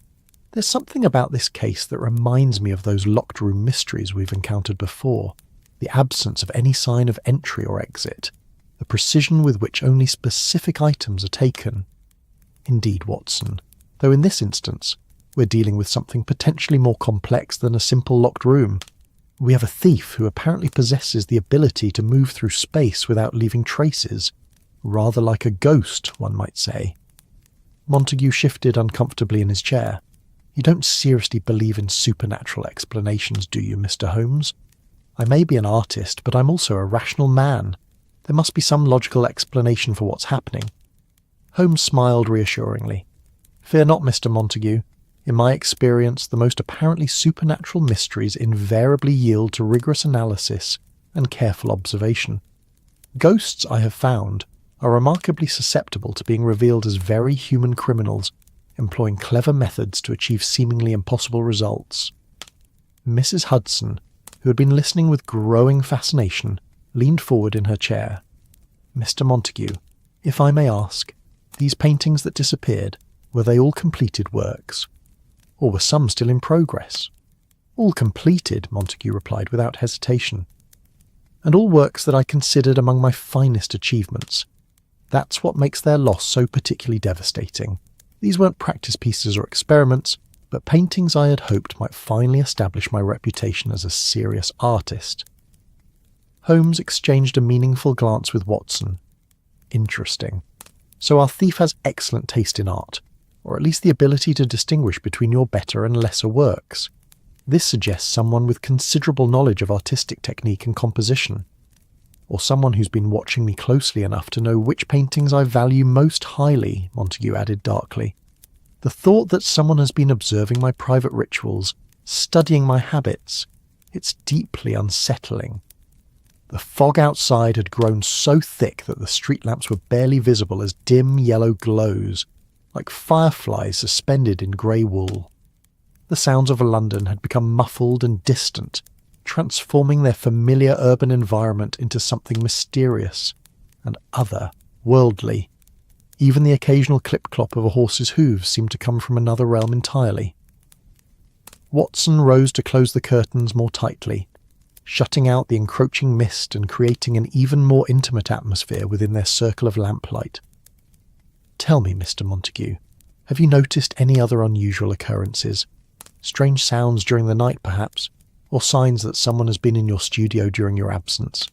there's something about this case that reminds me of those locked room mysteries we've encountered before. The absence of any sign of entry or exit, the precision with which only specific items are taken. Indeed, Watson, though in this instance, we're dealing with something potentially more complex than a simple locked room. We have a thief who apparently possesses the ability to move through space without leaving traces, rather like a ghost, one might say." Montague shifted uncomfortably in his chair. "You don't seriously believe in supernatural explanations, do you, Mr. Holmes? I may be an artist, but I'm also a rational man. There must be some logical explanation for what's happening." Holmes smiled reassuringly. "Fear not, Mr. Montague. In my experience, the most apparently supernatural mysteries invariably yield to rigorous analysis and careful observation. Ghosts, I have found, are remarkably susceptible to being revealed as very human criminals, employing clever methods to achieve seemingly impossible results. Mrs. Hudson, who had been listening with growing fascination, leaned forward in her chair. Mr. Montague, if I may ask, these paintings that disappeared, were they all completed works? Or were some still in progress? All completed, Montague replied without hesitation. And all works that I considered among my finest achievements. That's what makes their loss so particularly devastating. These weren't practice pieces or experiments, but paintings I had hoped might finally establish my reputation as a serious artist. Holmes exchanged a meaningful glance with Watson. Interesting. So our thief has excellent taste in art, or at least the ability to distinguish between your better and lesser works. This suggests someone with considerable knowledge of artistic technique and composition, or someone who's been watching me closely enough to know which paintings I value most highly, Montague added darkly. The thought that someone has been observing my private rituals, studying my habits, it's deeply unsettling. The fog outside had grown so thick that the street lamps were barely visible as dim yellow glows, like fireflies suspended in grey wool. The sounds of London had become muffled and distant, transforming their familiar urban environment into something mysterious and other-worldly. Even the occasional clip-clop of a horse's hooves seemed to come from another realm entirely. Watson rose to close the curtains more tightly, shutting out the encroaching mist and creating an even more intimate atmosphere within their circle of lamplight. Tell me, Mr. Montague, have you noticed any other unusual occurrences? Strange sounds during the night, perhaps, or signs that someone has been in your studio during your absence?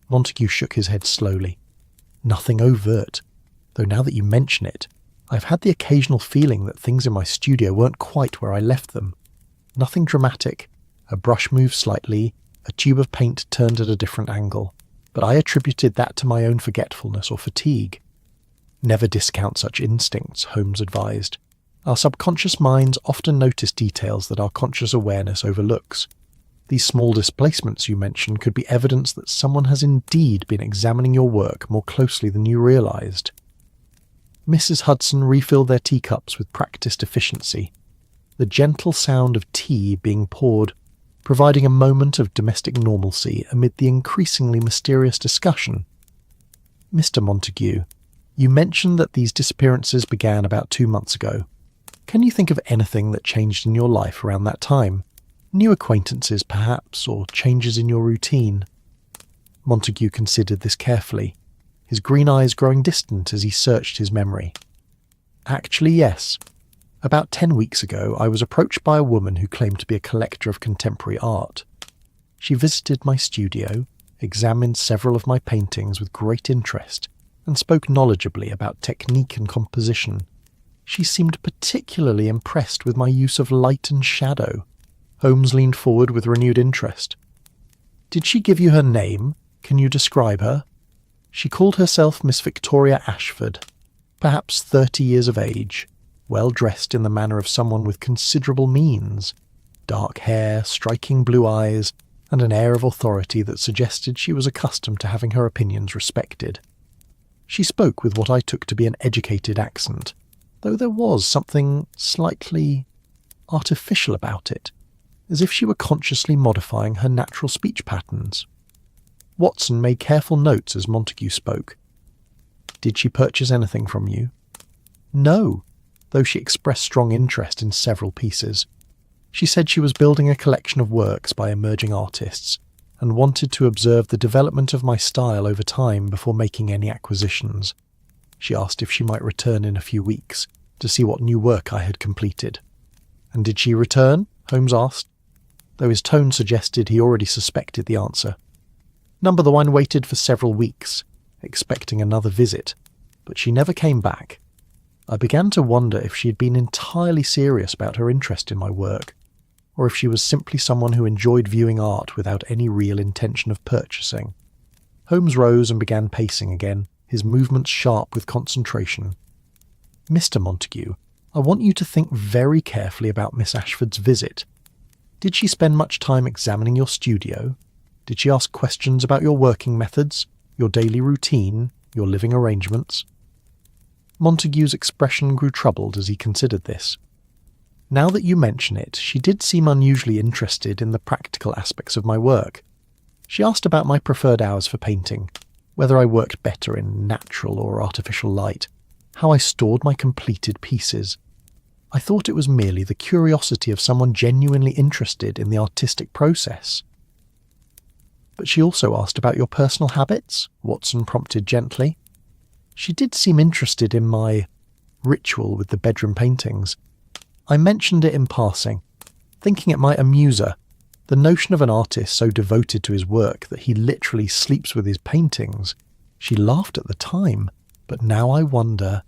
Montague shook his head slowly. Nothing overt, though now that you mention it, I've had the occasional feeling that things in my studio weren't quite where I left them. Nothing dramatic, a brush moved slightly, a tube of paint turned at a different angle, but I attributed that to my own forgetfulness or fatigue. Never discount such instincts, Holmes advised. Our subconscious minds often notice details that our conscious awareness overlooks. These small displacements you mentioned could be evidence that someone has indeed been examining your work more closely than you realized. Mrs. Hudson refilled their teacups with practiced efficiency, the gentle sound of tea being poured, providing a moment of domestic normalcy amid the increasingly mysterious discussion. Mr. Montague, you mentioned that these disappearances began about 2 months ago. Can you think of anything that changed in your life around that time? New acquaintances, perhaps, or changes in your routine? Montague considered this carefully, his green eyes growing distant as he searched his memory. Actually, yes. About 10 weeks ago, I was approached by a woman who claimed to be a collector of contemporary art. She visited my studio, examined several of my paintings with great interest, and spoke knowledgeably about technique and composition. She seemed particularly impressed with my use of light and shadow. Holmes leaned forward with renewed interest. Did she give you her name? Can you describe her? She called herself Miss Victoria Ashford, perhaps 30 years of age, well dressed in the manner of someone with considerable means, dark hair, striking blue eyes, and an air of authority that suggested she was accustomed to having her opinions respected. She spoke with what I took to be an educated accent, though there was something slightly artificial about it, as if she were consciously modifying her natural speech patterns. Watson made careful notes as Montague spoke. Did she purchase anything from you? No, though she expressed strong interest in several pieces. She said she was building a collection of works by emerging artists, and wanted to observe the development of my style over time before making any acquisitions. She asked if she might return in a few weeks to see what new work I had completed. And did she return? Holmes asked, though his tone suggested he already suspected the answer. Number the Wine waited for several weeks, expecting another visit, but she never came back. I began to wonder if she had been entirely serious about her interest in my work, or if she was simply someone who enjoyed viewing art without any real intention of purchasing. Holmes rose and began pacing again, his movements sharp with concentration. Mr. Montague, I want you to think very carefully about Miss Ashford's visit. Did she spend much time examining your studio? Did she ask questions about your working methods, your daily routine, your living arrangements?" Montague's expression grew troubled as he considered this. "Now that you mention it, she did seem unusually interested in the practical aspects of my work. She asked about my preferred hours for painting, whether I worked better in natural or artificial light, how I stored my completed pieces. I thought it was merely the curiosity of someone genuinely interested in the artistic process." "But she also asked about your personal habits," Watson prompted gently. "She did seem interested in my ritual with the bedroom paintings. I mentioned it in passing, thinking it might amuse her. The notion of an artist so devoted to his work that he literally sleeps with his paintings. She laughed at the time, but now I wonder."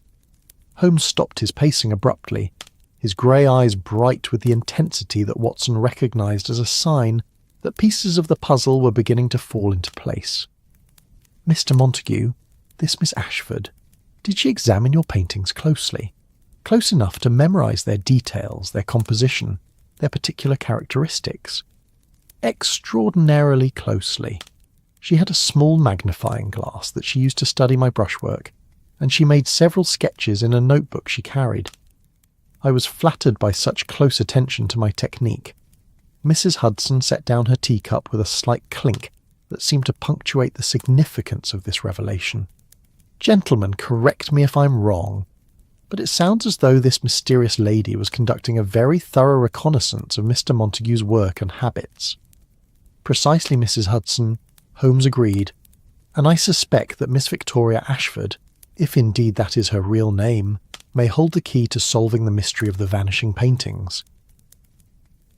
Holmes stopped his pacing abruptly, his grey eyes bright with the intensity that Watson recognised as a sign that pieces of the puzzle were beginning to fall into place. "Mr. Montague, this Miss Ashford, did she examine your paintings closely? Close enough to memorise their details, their composition, their particular characteristics?" "Extraordinarily closely. She had a small magnifying glass that she used to study my brushwork, and she made several sketches in a notebook she carried. I was flattered by such close attention to my technique." Mrs. Hudson set down her teacup with a slight clink that seemed to punctuate the significance of this revelation. "Gentlemen, correct me if I'm wrong, but it sounds as though this mysterious lady was conducting a very thorough reconnaissance of Mr. Montague's work and habits." "Precisely, Mrs. Hudson," Holmes agreed, "and I suspect that Miss Victoria Ashford, if indeed that is her real name, may hold the key to solving the mystery of the vanishing paintings."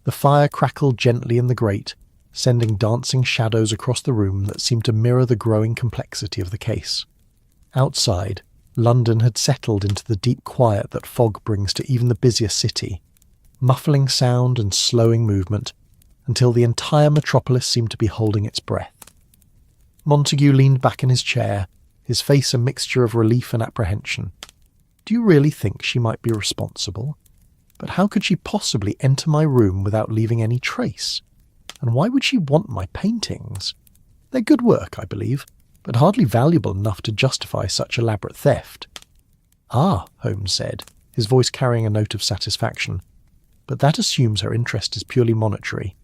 The fire crackled gently in the grate, sending dancing shadows across the room that seemed to mirror the growing complexity of the case. Outside, London had settled into the deep quiet that fog brings to even the busiest city, muffling sound and slowing movement, until the entire metropolis seemed to be holding its breath. Montague leaned back in his chair, his face a mixture of relief and apprehension. "Do you really think she might be responsible? But how could she possibly enter my room without leaving any trace? And why would she want my paintings? They're good work, I believe, but hardly valuable enough to justify such elaborate theft." "Ah," Holmes said, his voice carrying a note of satisfaction, "but that assumes her interest is purely monetary.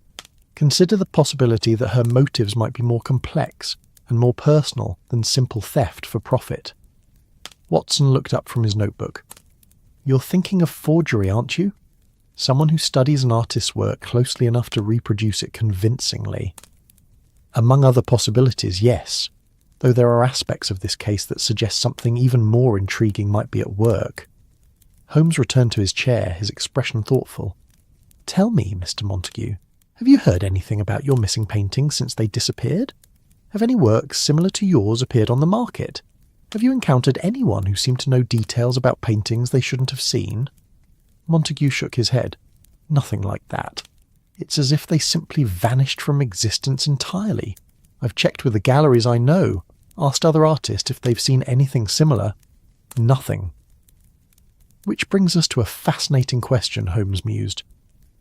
Consider the possibility that her motives might be more complex and more personal than simple theft for profit." Watson looked up from his notebook. "You're thinking of forgery, aren't you? Someone who studies an artist's work closely enough to reproduce it convincingly." "Among other possibilities, yes, though there are aspects of this case that suggest something even more intriguing might be at work." Holmes returned to his chair, his expression thoughtful. "Tell me, Mr. Montague, have you heard anything about your missing paintings since they disappeared? Have any works similar to yours appeared on the market? Have you encountered anyone who seemed to know details about paintings they shouldn't have seen?" Montague shook his head. "Nothing like that. It's as if they simply vanished from existence entirely. I've checked with the galleries I know, asked other artists if they've seen anything similar. Nothing." "Which brings us to a fascinating question," Holmes mused.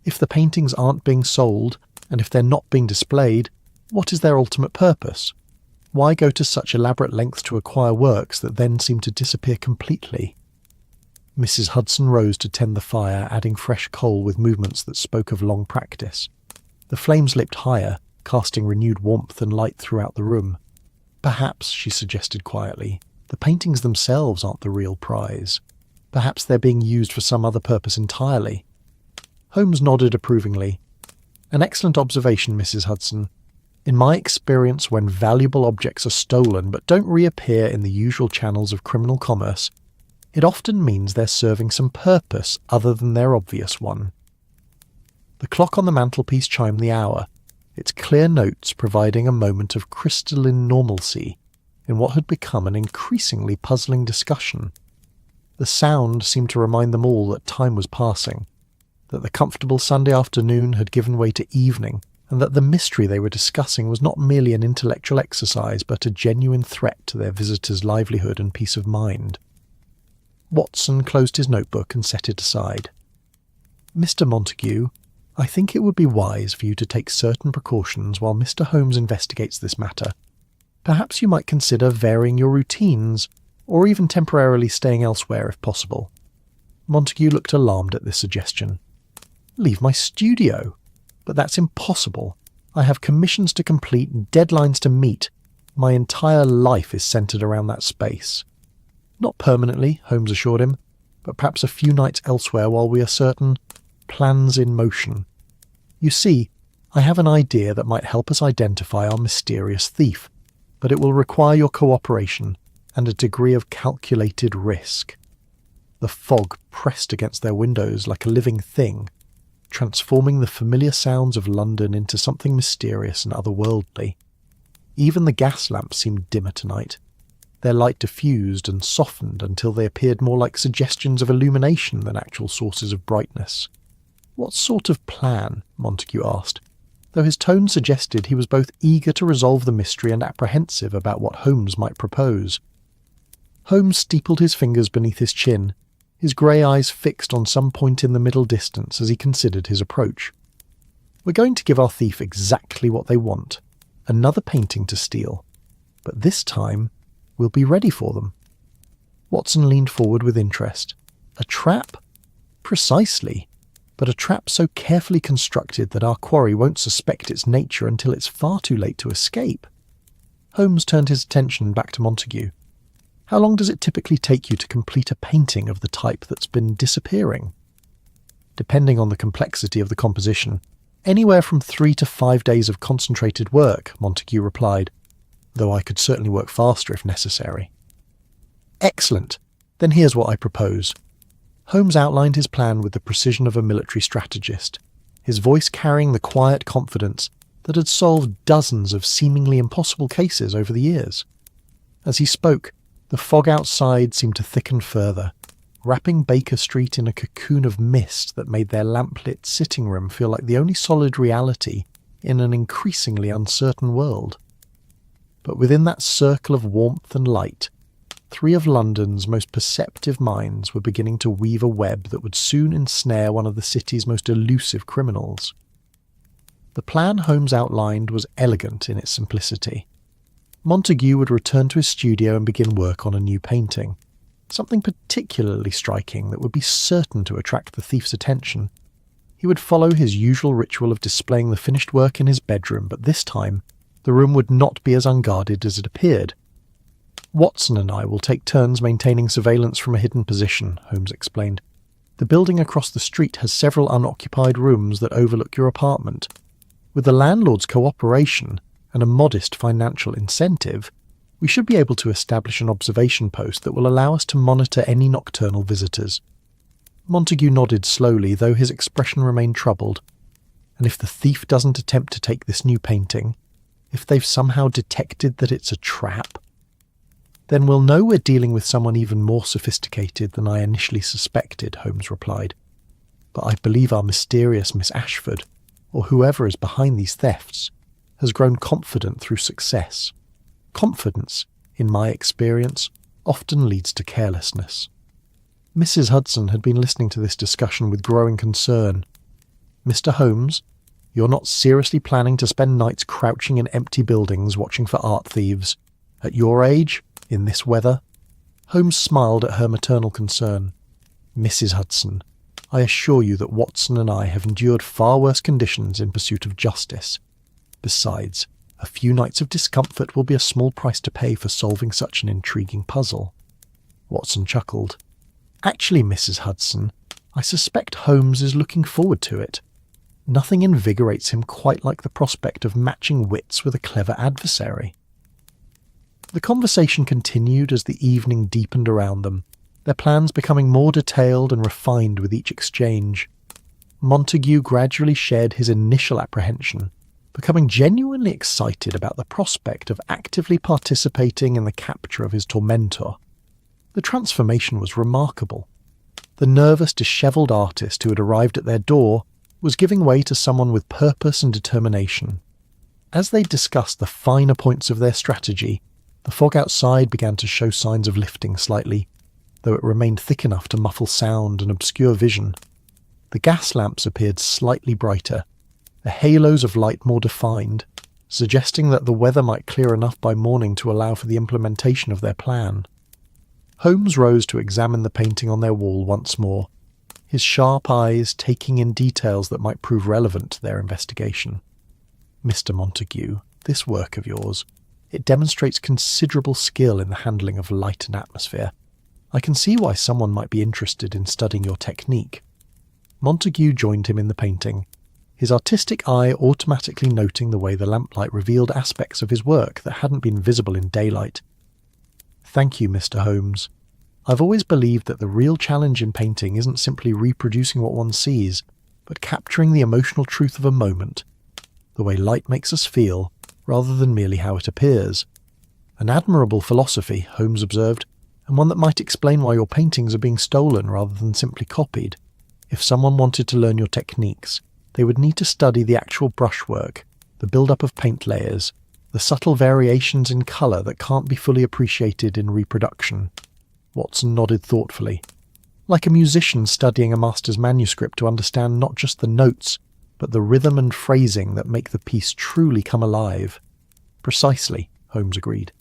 "If the paintings aren't being sold, and if they're not being displayed, what is their ultimate purpose? Why go to such elaborate lengths to acquire works that then seem to disappear completely?" Mrs. Hudson rose to tend the fire, adding fresh coal with movements that spoke of long practice. The flames leapt higher, casting renewed warmth and light throughout the room. "Perhaps," she suggested quietly, "the paintings themselves aren't the real prize. Perhaps they're being used for some other purpose entirely." Holmes nodded approvingly. "An excellent observation, Mrs. Hudson. In my experience, when valuable objects are stolen but don't reappear in the usual channels of criminal commerce, it often means they're serving some purpose other than their obvious one." The clock on the mantelpiece chimed the hour, its clear notes providing a moment of crystalline normalcy in what had become an increasingly puzzling discussion. The sound seemed to remind them all that time was passing, that the comfortable Sunday afternoon had given way to evening, and that the mystery they were discussing was not merely an intellectual exercise but a genuine threat to their visitor's livelihood and peace of mind. Watson closed his notebook and set it aside. "Mr. Montague, I think it would be wise for you to take certain precautions while Mr. Holmes investigates this matter. Perhaps you might consider varying your routines, or even temporarily staying elsewhere if possible. Montague looked alarmed at this suggestion. Leave my studio? But that's impossible. I have commissions to complete, deadlines to meet. My entire life is centred around that space. Not permanently, Holmes assured him, but perhaps a few nights elsewhere while we are certain. Plans in motion. You see, I have an idea that might help us identify our mysterious thief, but it will require your cooperation and a degree of calculated risk. The fog pressed against their windows like a living thing, transforming the familiar sounds of London into something mysterious and otherworldly. Even the gas lamps seemed dimmer tonight. Their light diffused and softened until they appeared more like suggestions of illumination than actual sources of brightness. What sort of plan? Montague asked, though his tone suggested he was both eager to resolve the mystery and apprehensive about what Holmes might propose. Holmes steepled his fingers beneath his chin, his grey eyes fixed on some point in the middle distance as he considered his approach. We're going to give our thief exactly what they want, another painting to steal, but this time we'll be ready for them. Watson leaned forward with interest. A trap? Precisely, but a trap so carefully constructed that our quarry won't suspect its nature until it's far too late to escape. Holmes turned his attention back to Montague. How long does it typically take you to complete a painting of the type that's been disappearing? Depending on the complexity of the composition, anywhere from 3 to 5 days of concentrated work, Montague replied, though I could certainly work faster if necessary. Excellent. Then here's what I propose. Holmes outlined his plan with the precision of a military strategist, his voice carrying the quiet confidence that had solved dozens of seemingly impossible cases over the years. As he spoke, the fog outside seemed to thicken further, wrapping Baker Street in a cocoon of mist that made their lamplit sitting room feel like the only solid reality in an increasingly uncertain world. But within that circle of warmth and light, 3 of London's most perceptive minds were beginning to weave a web that would soon ensnare one of the city's most elusive criminals. The plan Holmes outlined was elegant in its simplicity. Montague would return to his studio and begin work on a new painting, something particularly striking that would be certain to attract the thief's attention. He would follow his usual ritual of displaying the finished work in his bedroom, but this time the room would not be as unguarded as it appeared. Watson and I will take turns maintaining surveillance from a hidden position, Holmes explained. The building across the street has several unoccupied rooms that overlook your apartment. With the landlord's cooperation and a modest financial incentive, we should be able to establish an observation post that will allow us to monitor any nocturnal visitors. Montague nodded slowly, though his expression remained troubled. And if the thief doesn't attempt to take this new painting, if they've somehow detected that it's a trap, then we'll know we're dealing with someone even more sophisticated than I initially suspected, Holmes replied. But I believe our mysterious Miss Ashford, or whoever is behind these thefts, has grown confident through success. Confidence, in my experience, often leads to carelessness. Mrs. Hudson had been listening to this discussion with growing concern. Mr. Holmes, you're not seriously planning to spend nights crouching in empty buildings watching for art thieves? At your age, in this weather? Holmes smiled at her maternal concern. Mrs. Hudson, I assure you that Watson and I have endured far worse conditions in pursuit of justice. Besides, a few nights of discomfort will be a small price to pay for solving such an intriguing puzzle. Watson chuckled. Actually, Mrs. Hudson, I suspect Holmes is looking forward to it. Nothing invigorates him quite like the prospect of matching wits with a clever adversary. The conversation continued as the evening deepened around them, their plans becoming more detailed and refined with each exchange. Montague gradually shared his initial apprehension, becoming genuinely excited about the prospect of actively participating in the capture of his tormentor. The transformation was remarkable. The nervous, dishevelled artist who had arrived at their door was giving way to someone with purpose and determination. As they discussed the finer points of their strategy, the fog outside began to show signs of lifting slightly, though it remained thick enough to muffle sound and obscure vision. The gas lamps appeared slightly brighter, the halos of light more defined, suggesting that the weather might clear enough by morning to allow for the implementation of their plan. Holmes rose to examine the painting on their wall once more, his sharp eyes taking in details that might prove relevant to their investigation. "Mr. Montague, this work of yours, it demonstrates considerable skill in the handling of light and atmosphere. I can see why someone might be interested in studying your technique." Montague joined him in the painting, his artistic eye automatically noting the way the lamplight revealed aspects of his work that hadn't been visible in daylight. "Thank you, Mr. Holmes. I've always believed that the real challenge in painting isn't simply reproducing what one sees, but capturing the emotional truth of a moment, the way light makes us feel, rather than merely how it appears. An admirable philosophy," Holmes observed, "and one that might explain why your paintings are being stolen rather than simply copied. If someone wanted to learn your techniques, they would need to study the actual brushwork, the build-up of paint layers, the subtle variations in colour that can't be fully appreciated in reproduction." Watson nodded thoughtfully. "Like a musician studying a master's manuscript to understand not just the notes, but the rhythm and phrasing that make the piece truly come alive." "Precisely," Holmes agreed.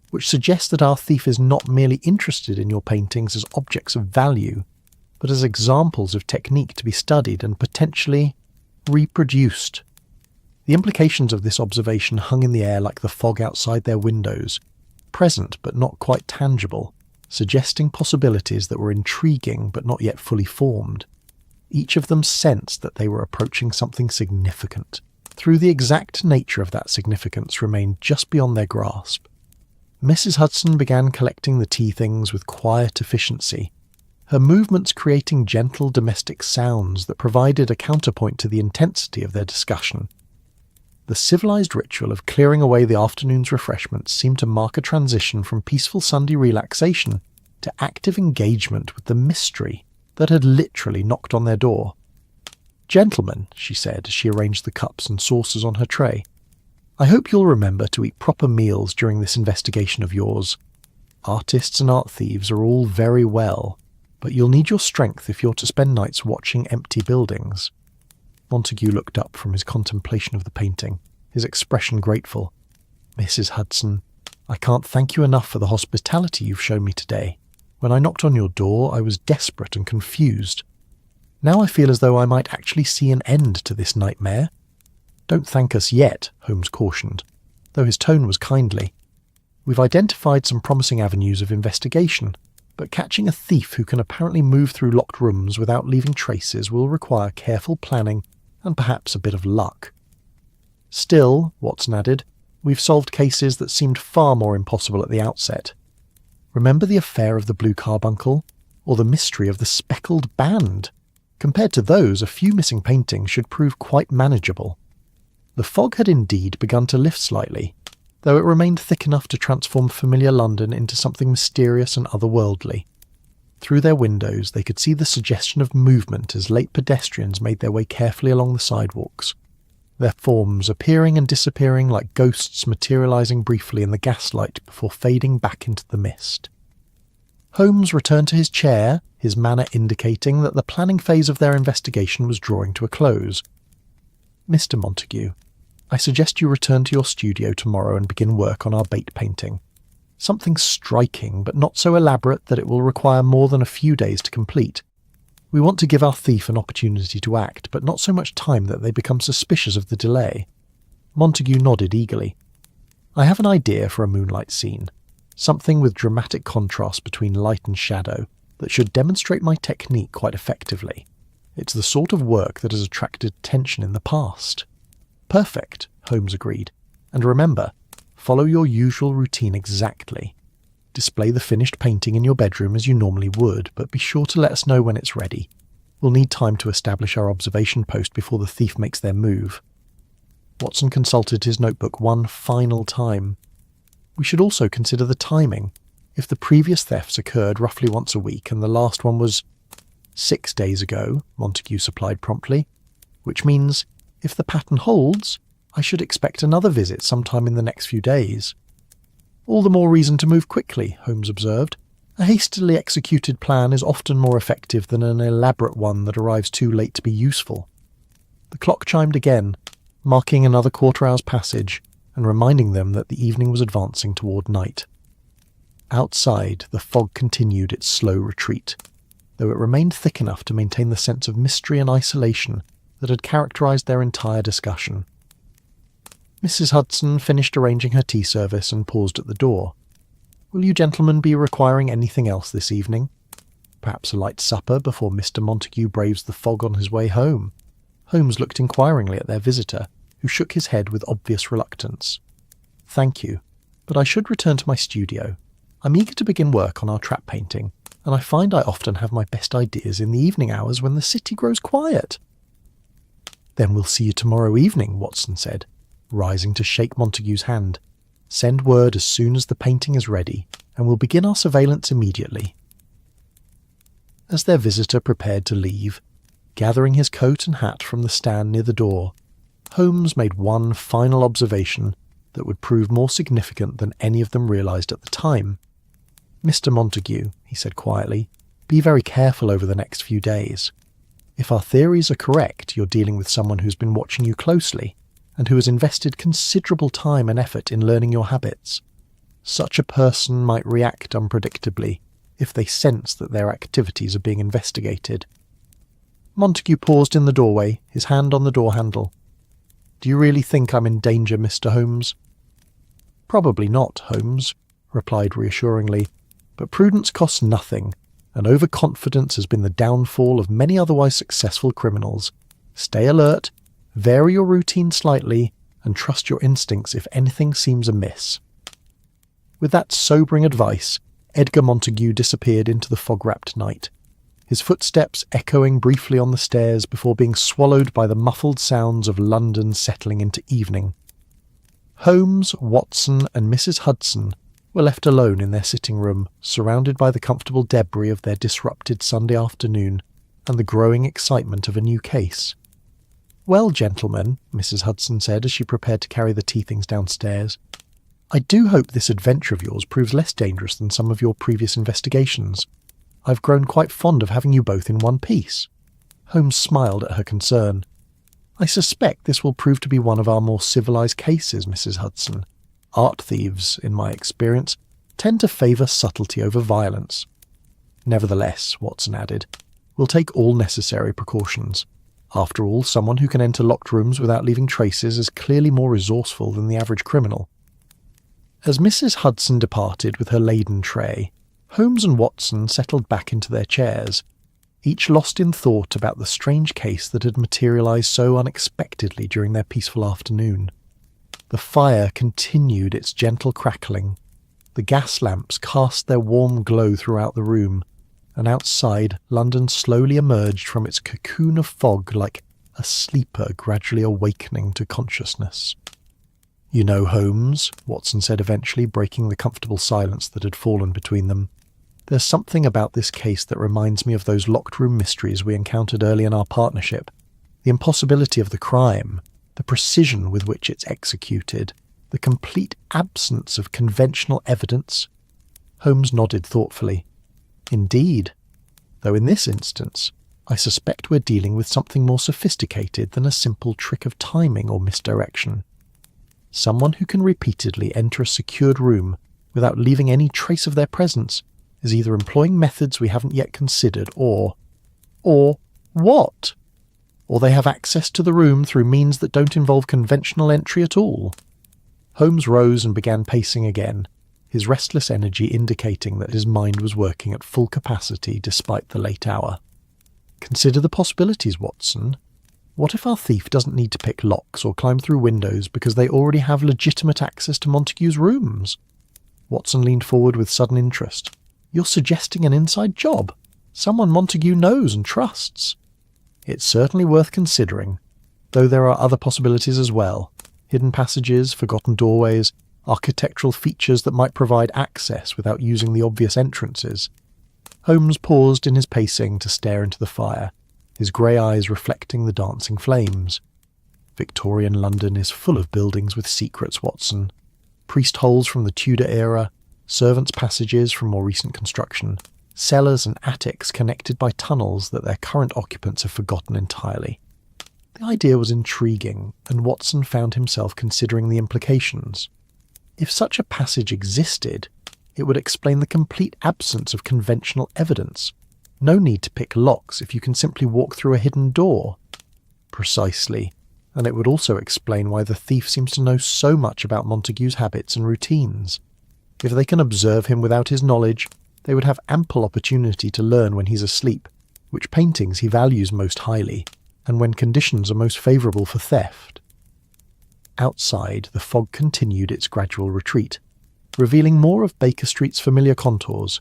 "Which suggests that our thief is not merely interested in your paintings as objects of value, but as examples of technique to be studied and potentially reproduced." The implications of this observation hung in the air like the fog outside their windows, present but not quite tangible, suggesting possibilities that were intriguing but not yet fully formed. Each of them sensed that they were approaching something significant, though the exact nature of that significance remained just beyond their grasp. Mrs. Hudson began collecting the tea things with quiet efficiency, her movements creating gentle domestic sounds that provided a counterpoint to the intensity of their discussion. The civilized ritual of clearing away the afternoon's refreshments seemed to mark a transition from peaceful Sunday relaxation to active engagement with the mystery that had literally knocked on their door. "Gentlemen," she said as she arranged the cups and saucers on her tray, "I hope you'll remember to eat proper meals during this investigation of yours. Artists and art thieves are all very well, but you'll need your strength if you're to spend nights watching empty buildings." Montague looked up from his contemplation of the painting, his expression grateful. "Mrs. Hudson, I can't thank you enough for the hospitality you've shown me today. When I knocked on your door, I was desperate and confused. Now I feel as though I might actually see an end to this nightmare." "Don't thank us yet," Holmes cautioned, though his tone was kindly. "We've identified some promising avenues of investigation, but catching a thief who can apparently move through locked rooms without leaving traces will require careful planning and perhaps a bit of luck. Still," Watson added, "we've solved cases that seemed far more impossible at the outset. Remember the affair of the blue carbuncle, or the mystery of the speckled band? Compared to those, a few missing paintings should prove quite manageable." The fog had indeed begun to lift slightly, though it remained thick enough to transform familiar London into something mysterious and otherworldly. Through their windows they could see the suggestion of movement as late pedestrians made their way carefully along the sidewalks, their forms appearing and disappearing like ghosts materializing briefly in the gaslight before fading back into the mist. Holmes returned to his chair, his manner indicating that the planning phase of their investigation was drawing to a close. "Mr. Montague, I suggest you return to your studio tomorrow and begin work on our bait painting. Something striking, but not so elaborate that it will require more than a few days to complete. We want to give our thief an opportunity to act, but not so much time that they become suspicious of the delay." Montague nodded eagerly. "I have an idea for a moonlight scene, something with dramatic contrast between light and shadow that should demonstrate my technique quite effectively. It's the sort of work that has attracted attention in the past." "Perfect," Holmes agreed. "And remember, follow your usual routine exactly. Display the finished painting in your bedroom as you normally would, but be sure to let us know when it's ready. We'll need time to establish our observation post before the thief makes their move." Watson consulted his notebook one final time. "We should also consider the timing. If the previous thefts occurred roughly once a week and the last one was 6 days ago," Montague supplied promptly, "which means, if the pattern holds, I should expect another visit sometime in the next few days." "All the more reason to move quickly," Holmes observed. "A hastily executed plan is often more effective than an elaborate one that arrives too late to be useful." The clock chimed again, marking another quarter-hour's passage, and reminding them that the evening was advancing toward night. Outside, the fog continued its slow retreat, though it remained thick enough to maintain the sense of mystery and isolation that had characterized their entire discussion. Mrs. Hudson finished arranging her tea service and paused at the door. "Will you gentlemen be requiring anything else this evening? Perhaps a light supper before Mr. Montague braves the fog on his way home?" Holmes looked inquiringly at their visitor, who shook his head with obvious reluctance. "Thank you, but I should return to my studio. I'm eager to begin work on our trap painting, and I find I often have my best ideas in the evening hours when the city grows quiet." "Then we'll see you tomorrow evening," Watson said, rising to shake Montague's hand. "Send word as soon as the painting is ready, and we'll begin our surveillance immediately." As their visitor prepared to leave, gathering his coat and hat from the stand near the door, Holmes made one final observation that would prove more significant than any of them realized at the time. "Mr. Montague," he said quietly, "be very careful over the next few days. If our theories are correct, you're dealing with someone who's been watching you closely and who has invested considerable time and effort in learning your habits. Such a person might react unpredictably if they sense that their activities are being investigated." Montague paused in the doorway, his hand on the door handle. "Do you really think I'm in danger, Mr. Holmes?" "Probably not, Holmes," replied reassuringly, "but prudence costs nothing, and overconfidence has been the downfall of many otherwise successful criminals. Stay alert, vary your routine slightly, and trust your instincts if anything seems amiss." With that sobering advice, Edgar Montague disappeared into the fog-wrapped night, his footsteps echoing briefly on the stairs before being swallowed by the muffled sounds of London settling into evening. Holmes, Watson, and Mrs. Hudson were left alone in their sitting room, surrounded by the comfortable debris of their disrupted Sunday afternoon and the growing excitement of a new case. "Well, gentlemen," Mrs. Hudson said as she prepared to carry the tea things downstairs, "I do hope this adventure of yours proves less dangerous than some of your previous investigations. I've grown quite fond of having you both in one piece." Holmes smiled at her concern. "I suspect this will prove to be one of our more civilized cases, Mrs. Hudson. Art thieves, in my experience, tend to favour subtlety over violence." "Nevertheless," Watson added, "we'll take all necessary precautions. After all, someone who can enter locked rooms without leaving traces is clearly more resourceful than the average criminal." As Mrs. Hudson departed with her laden tray, Holmes and Watson settled back into their chairs, each lost in thought about the strange case that had materialized so unexpectedly during their peaceful afternoon. The fire continued its gentle crackling, the gas lamps cast their warm glow throughout the room, and outside London slowly emerged from its cocoon of fog like a sleeper gradually awakening to consciousness. "You know, Holmes," Watson said eventually, breaking the comfortable silence that had fallen between them, "there's something about this case that reminds me of those locked-room mysteries we encountered early in our partnership. The impossibility of the crime, the precision with which it's executed, the complete absence of conventional evidence." Holmes nodded thoughtfully. "Indeed, though in this instance, I suspect we're dealing with something more sophisticated than a simple trick of timing or misdirection. Someone who can repeatedly enter a secured room without leaving any trace of their presence is either employing methods we haven't yet considered or what? Or they have access to the room through means that don't involve conventional entry at all." Holmes rose and began pacing again, his restless energy indicating that his mind was working at full capacity despite the late hour. "Consider the possibilities, Watson. What if our thief doesn't need to pick locks or climb through windows because they already have legitimate access to Montague's rooms?" Watson leaned forward with sudden interest. "You're suggesting an inside job? Someone Montague knows and trusts?" "It's certainly worth considering, though there are other possibilities as well. Hidden passages, forgotten doorways, architectural features that might provide access without using the obvious entrances." Holmes paused in his pacing to stare into the fire, his grey eyes reflecting the dancing flames. "Victorian London is full of buildings with secrets, Watson. Priest holes from the Tudor era, servants' passages from more recent construction, cellars and attics connected by tunnels that their current occupants have forgotten entirely. The idea was intriguing, and Watson found himself considering the implications. If such a passage existed, it would explain the complete absence of conventional evidence. No need to pick locks if you can simply walk through a hidden door. Precisely, and it would also explain why the thief seems to know so much about Montague's habits and routines. If they can observe him without his knowledge, they would have ample opportunity to learn when he's asleep, which paintings he values most highly, and when conditions are most favourable for theft. Outside, the fog continued its gradual retreat, revealing more of Baker Street's familiar contours.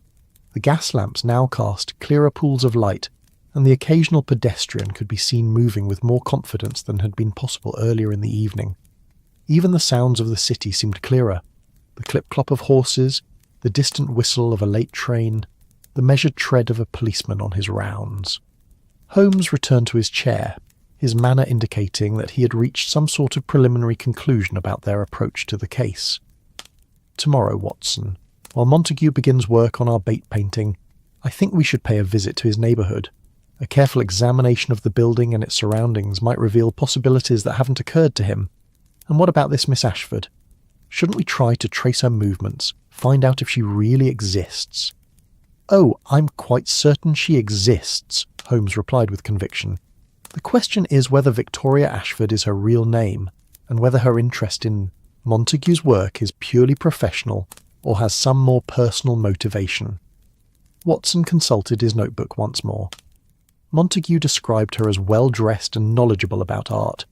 The gas lamps now cast clearer pools of light, and the occasional pedestrian could be seen moving with more confidence than had been possible earlier in the evening. Even the sounds of the city seemed clearer. The clip-clop of horses, the distant whistle of a late train, the measured tread of a policeman on his rounds. Holmes returned to his chair, his manner indicating that he had reached some sort of preliminary conclusion about their approach to the case. "Tomorrow, Watson, while Montague begins work on our bait painting, I think we should pay a visit to his neighbourhood. A careful examination of the building and its surroundings might reveal possibilities that haven't occurred to him. And what about this Miss Ashford? Shouldn't we try to trace her movements, find out if she really exists?" "Oh, I'm quite certain she exists," Holmes replied with conviction. "The question is whether Victoria Ashford is her real name, and whether her interest in Montague's work is purely professional or has some more personal motivation." Watson consulted his notebook once more. Montague described her as well-dressed and knowledgeable about art.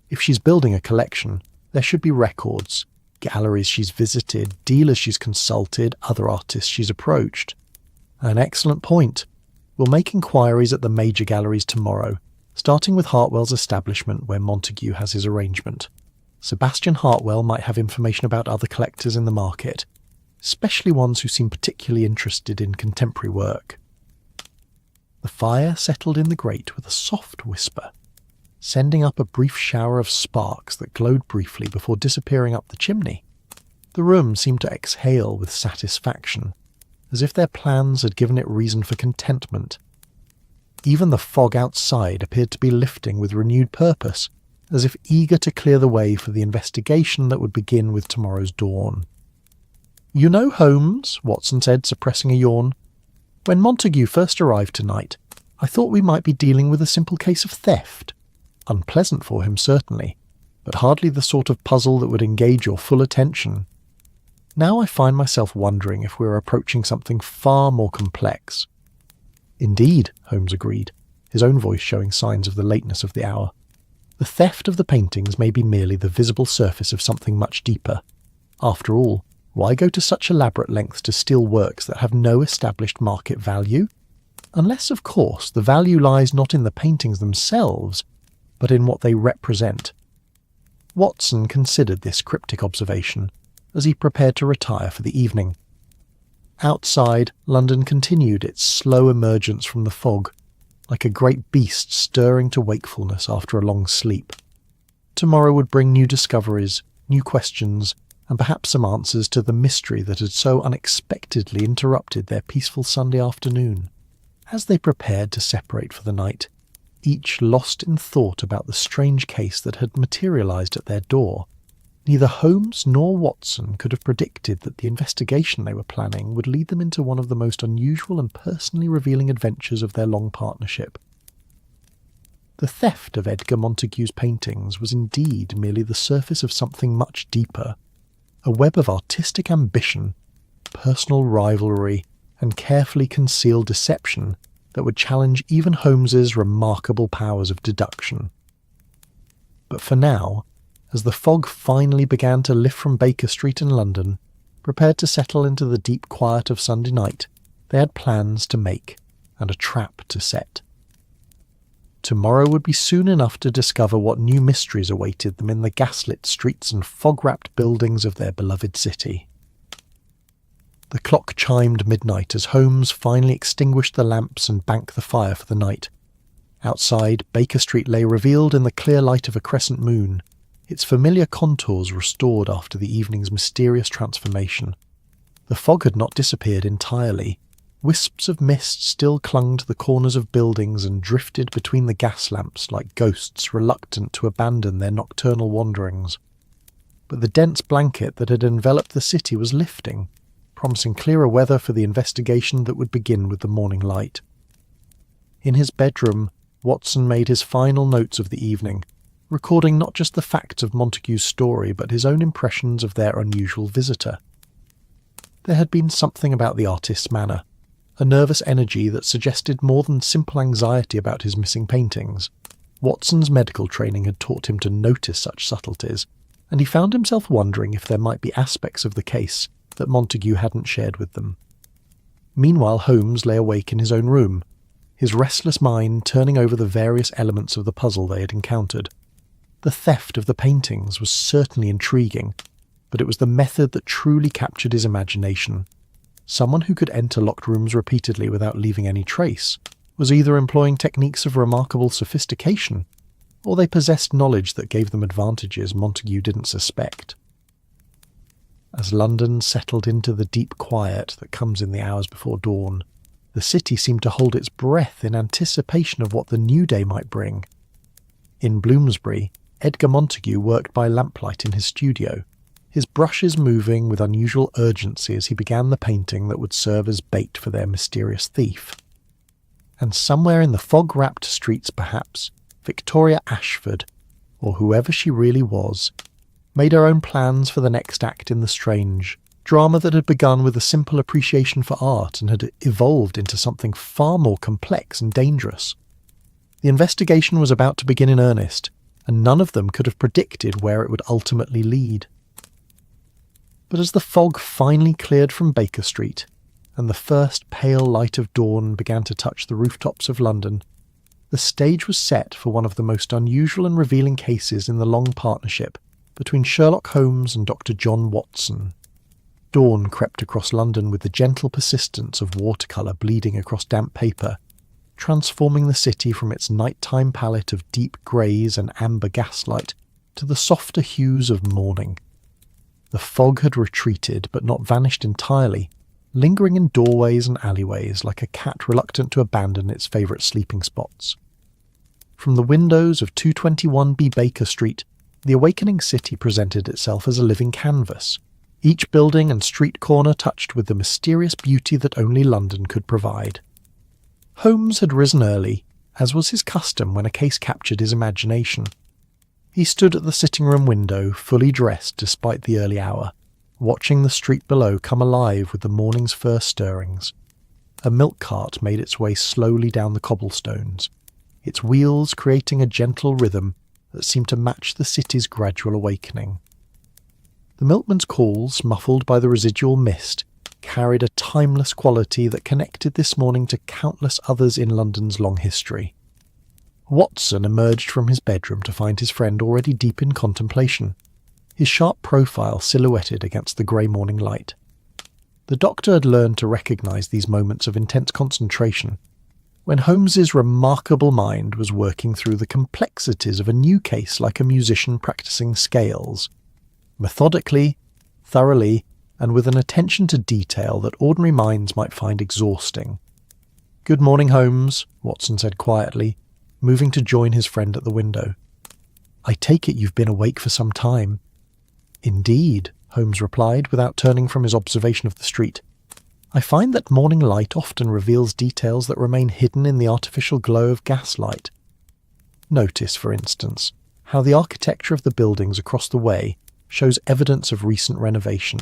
If she's building a collection, there should be records, galleries she's visited, dealers she's consulted, other artists she's approached. An excellent point. We'll make inquiries at the major galleries tomorrow, starting with Hartwell's establishment where Montague has his arrangement. Sebastian Hartwell might have information about other collectors in the market, especially ones who seem particularly interested in contemporary work. The fire settled in the grate with a soft whisper, sending up a brief shower of sparks that glowed briefly before disappearing up the chimney. The room seemed to exhale with satisfaction, as if their plans had given it reason for contentment. Even the fog outside appeared to be lifting with renewed purpose, as if eager to clear the way for the investigation that would begin with tomorrow's dawn. "You know, Holmes," Watson said, suppressing a yawn, "when Montague first arrived tonight, I thought we might be dealing with a simple case of theft. Unpleasant for him, certainly, but hardly the sort of puzzle that would engage your full attention. Now I find myself wondering if we're approaching something far more complex." "Indeed," Holmes agreed, his own voice showing signs of the lateness of the hour. "The theft of the paintings may be merely the visible surface of something much deeper. After all, why go to such elaborate lengths to steal works that have no established market value? Unless, of course, the value lies not in the paintings themselves, but in what they represent." Watson considered this cryptic observation as he prepared to retire for the evening. Outside, London continued its slow emergence from the fog, like a great beast stirring to wakefulness after a long sleep. Tomorrow would bring new discoveries, new questions, and perhaps some answers to the mystery that had so unexpectedly interrupted their peaceful Sunday afternoon. As they prepared to separate for the night, each lost in thought about the strange case that had materialized at their door, neither Holmes nor Watson could have predicted that the investigation they were planning would lead them into one of the most unusual and personally revealing adventures of their long partnership. The theft of Edgar Montague's paintings was indeed merely the surface of something much deeper, a web of artistic ambition, personal rivalry, and carefully concealed deception that would challenge even Holmes's remarkable powers of deduction. But for now, as the fog finally began to lift from Baker Street in London, prepared to settle into the deep quiet of Sunday night, they had plans to make and a trap to set. Tomorrow would be soon enough to discover what new mysteries awaited them in the gaslit streets and fog-wrapped buildings of their beloved city. The clock chimed midnight as Holmes finally extinguished the lamps and banked the fire for the night. Outside, Baker Street lay revealed in the clear light of a crescent moon, its familiar contours restored after the evening's mysterious transformation. The fog had not disappeared entirely, Wisps of mist still clung to the corners of buildings and drifted between the gas lamps like ghosts reluctant to abandon their nocturnal wanderings. But the dense blanket that had enveloped the city was lifting, promising clearer weather for the investigation that would begin with the morning light. In his bedroom, Watson made his final notes of the evening, recording not just the facts of Montague's story but his own impressions of their unusual visitor. There had been something about the artist's manner, a nervous energy that suggested more than simple anxiety about his missing paintings. Watson's medical training had taught him to notice such subtleties, and he found himself wondering if there might be aspects of the case that Montague hadn't shared with them. Meanwhile, Holmes lay awake in his own room, his restless mind turning over the various elements of the puzzle they had encountered. The theft of the paintings was certainly intriguing, but it was the method that truly captured his imagination. Someone who could enter locked rooms repeatedly without leaving any trace was either employing techniques of remarkable sophistication, or they possessed knowledge that gave them advantages Montague didn't suspect. As London settled into the deep quiet that comes in the hours before dawn, the city seemed to hold its breath in anticipation of what the new day might bring. In Bloomsbury, Edgar Montague worked by lamplight in his studio, his brushes moving with unusual urgency as he began the painting that would serve as bait for their mysterious thief. And somewhere in the fog-wrapped streets perhaps, Victoria Ashford, or whoever she really was, made her own plans for the next act in the strange drama that had begun with a simple appreciation for art and had evolved into something far more complex and dangerous. The investigation was about to begin in earnest, and none of them could have predicted where it would ultimately lead. But as the fog finally cleared from Baker Street, and the first pale light of dawn began to touch the rooftops of London, the stage was set for one of the most unusual and revealing cases in the long partnership between Sherlock Holmes and Dr. John Watson. Dawn crept across London with the gentle persistence of watercolour bleeding across damp paper, transforming the city from its nighttime palette of deep greys and amber gaslight to the softer hues of morning. The fog had retreated but not vanished entirely, lingering in doorways and alleyways like a cat reluctant to abandon its favourite sleeping spots. From the windows of 221B Baker Street, the awakening city presented itself as a living canvas, each building and street corner touched with the mysterious beauty that only London could provide. Holmes had risen early, as was his custom when a case captured his imagination. He stood at the sitting-room window, fully dressed despite the early hour, watching the street below come alive with the morning's first stirrings. A milk cart made its way slowly down the cobblestones, its wheels creating a gentle rhythm that seemed to match the city's gradual awakening. The milkman's calls, muffled by the residual mist, carried a timeless quality that connected this morning to countless others in London's long history. Watson emerged from his bedroom to find his friend already deep in contemplation, his sharp profile silhouetted against the grey morning light. The doctor had learned to recognise these moments of intense concentration when Holmes's remarkable mind was working through the complexities of a new case like a musician practising scales, methodically, thoroughly, and with an attention to detail that ordinary minds might find exhausting. "Good morning, Holmes," Watson said quietly, moving to join his friend at the window. "I take it you've been awake for some time." "Indeed," Holmes replied, without turning from his observation of the street. "I find that morning light often reveals details that remain hidden in the artificial glow of gaslight. Notice, for instance, how the architecture of the buildings across the way shows evidence of recent renovation.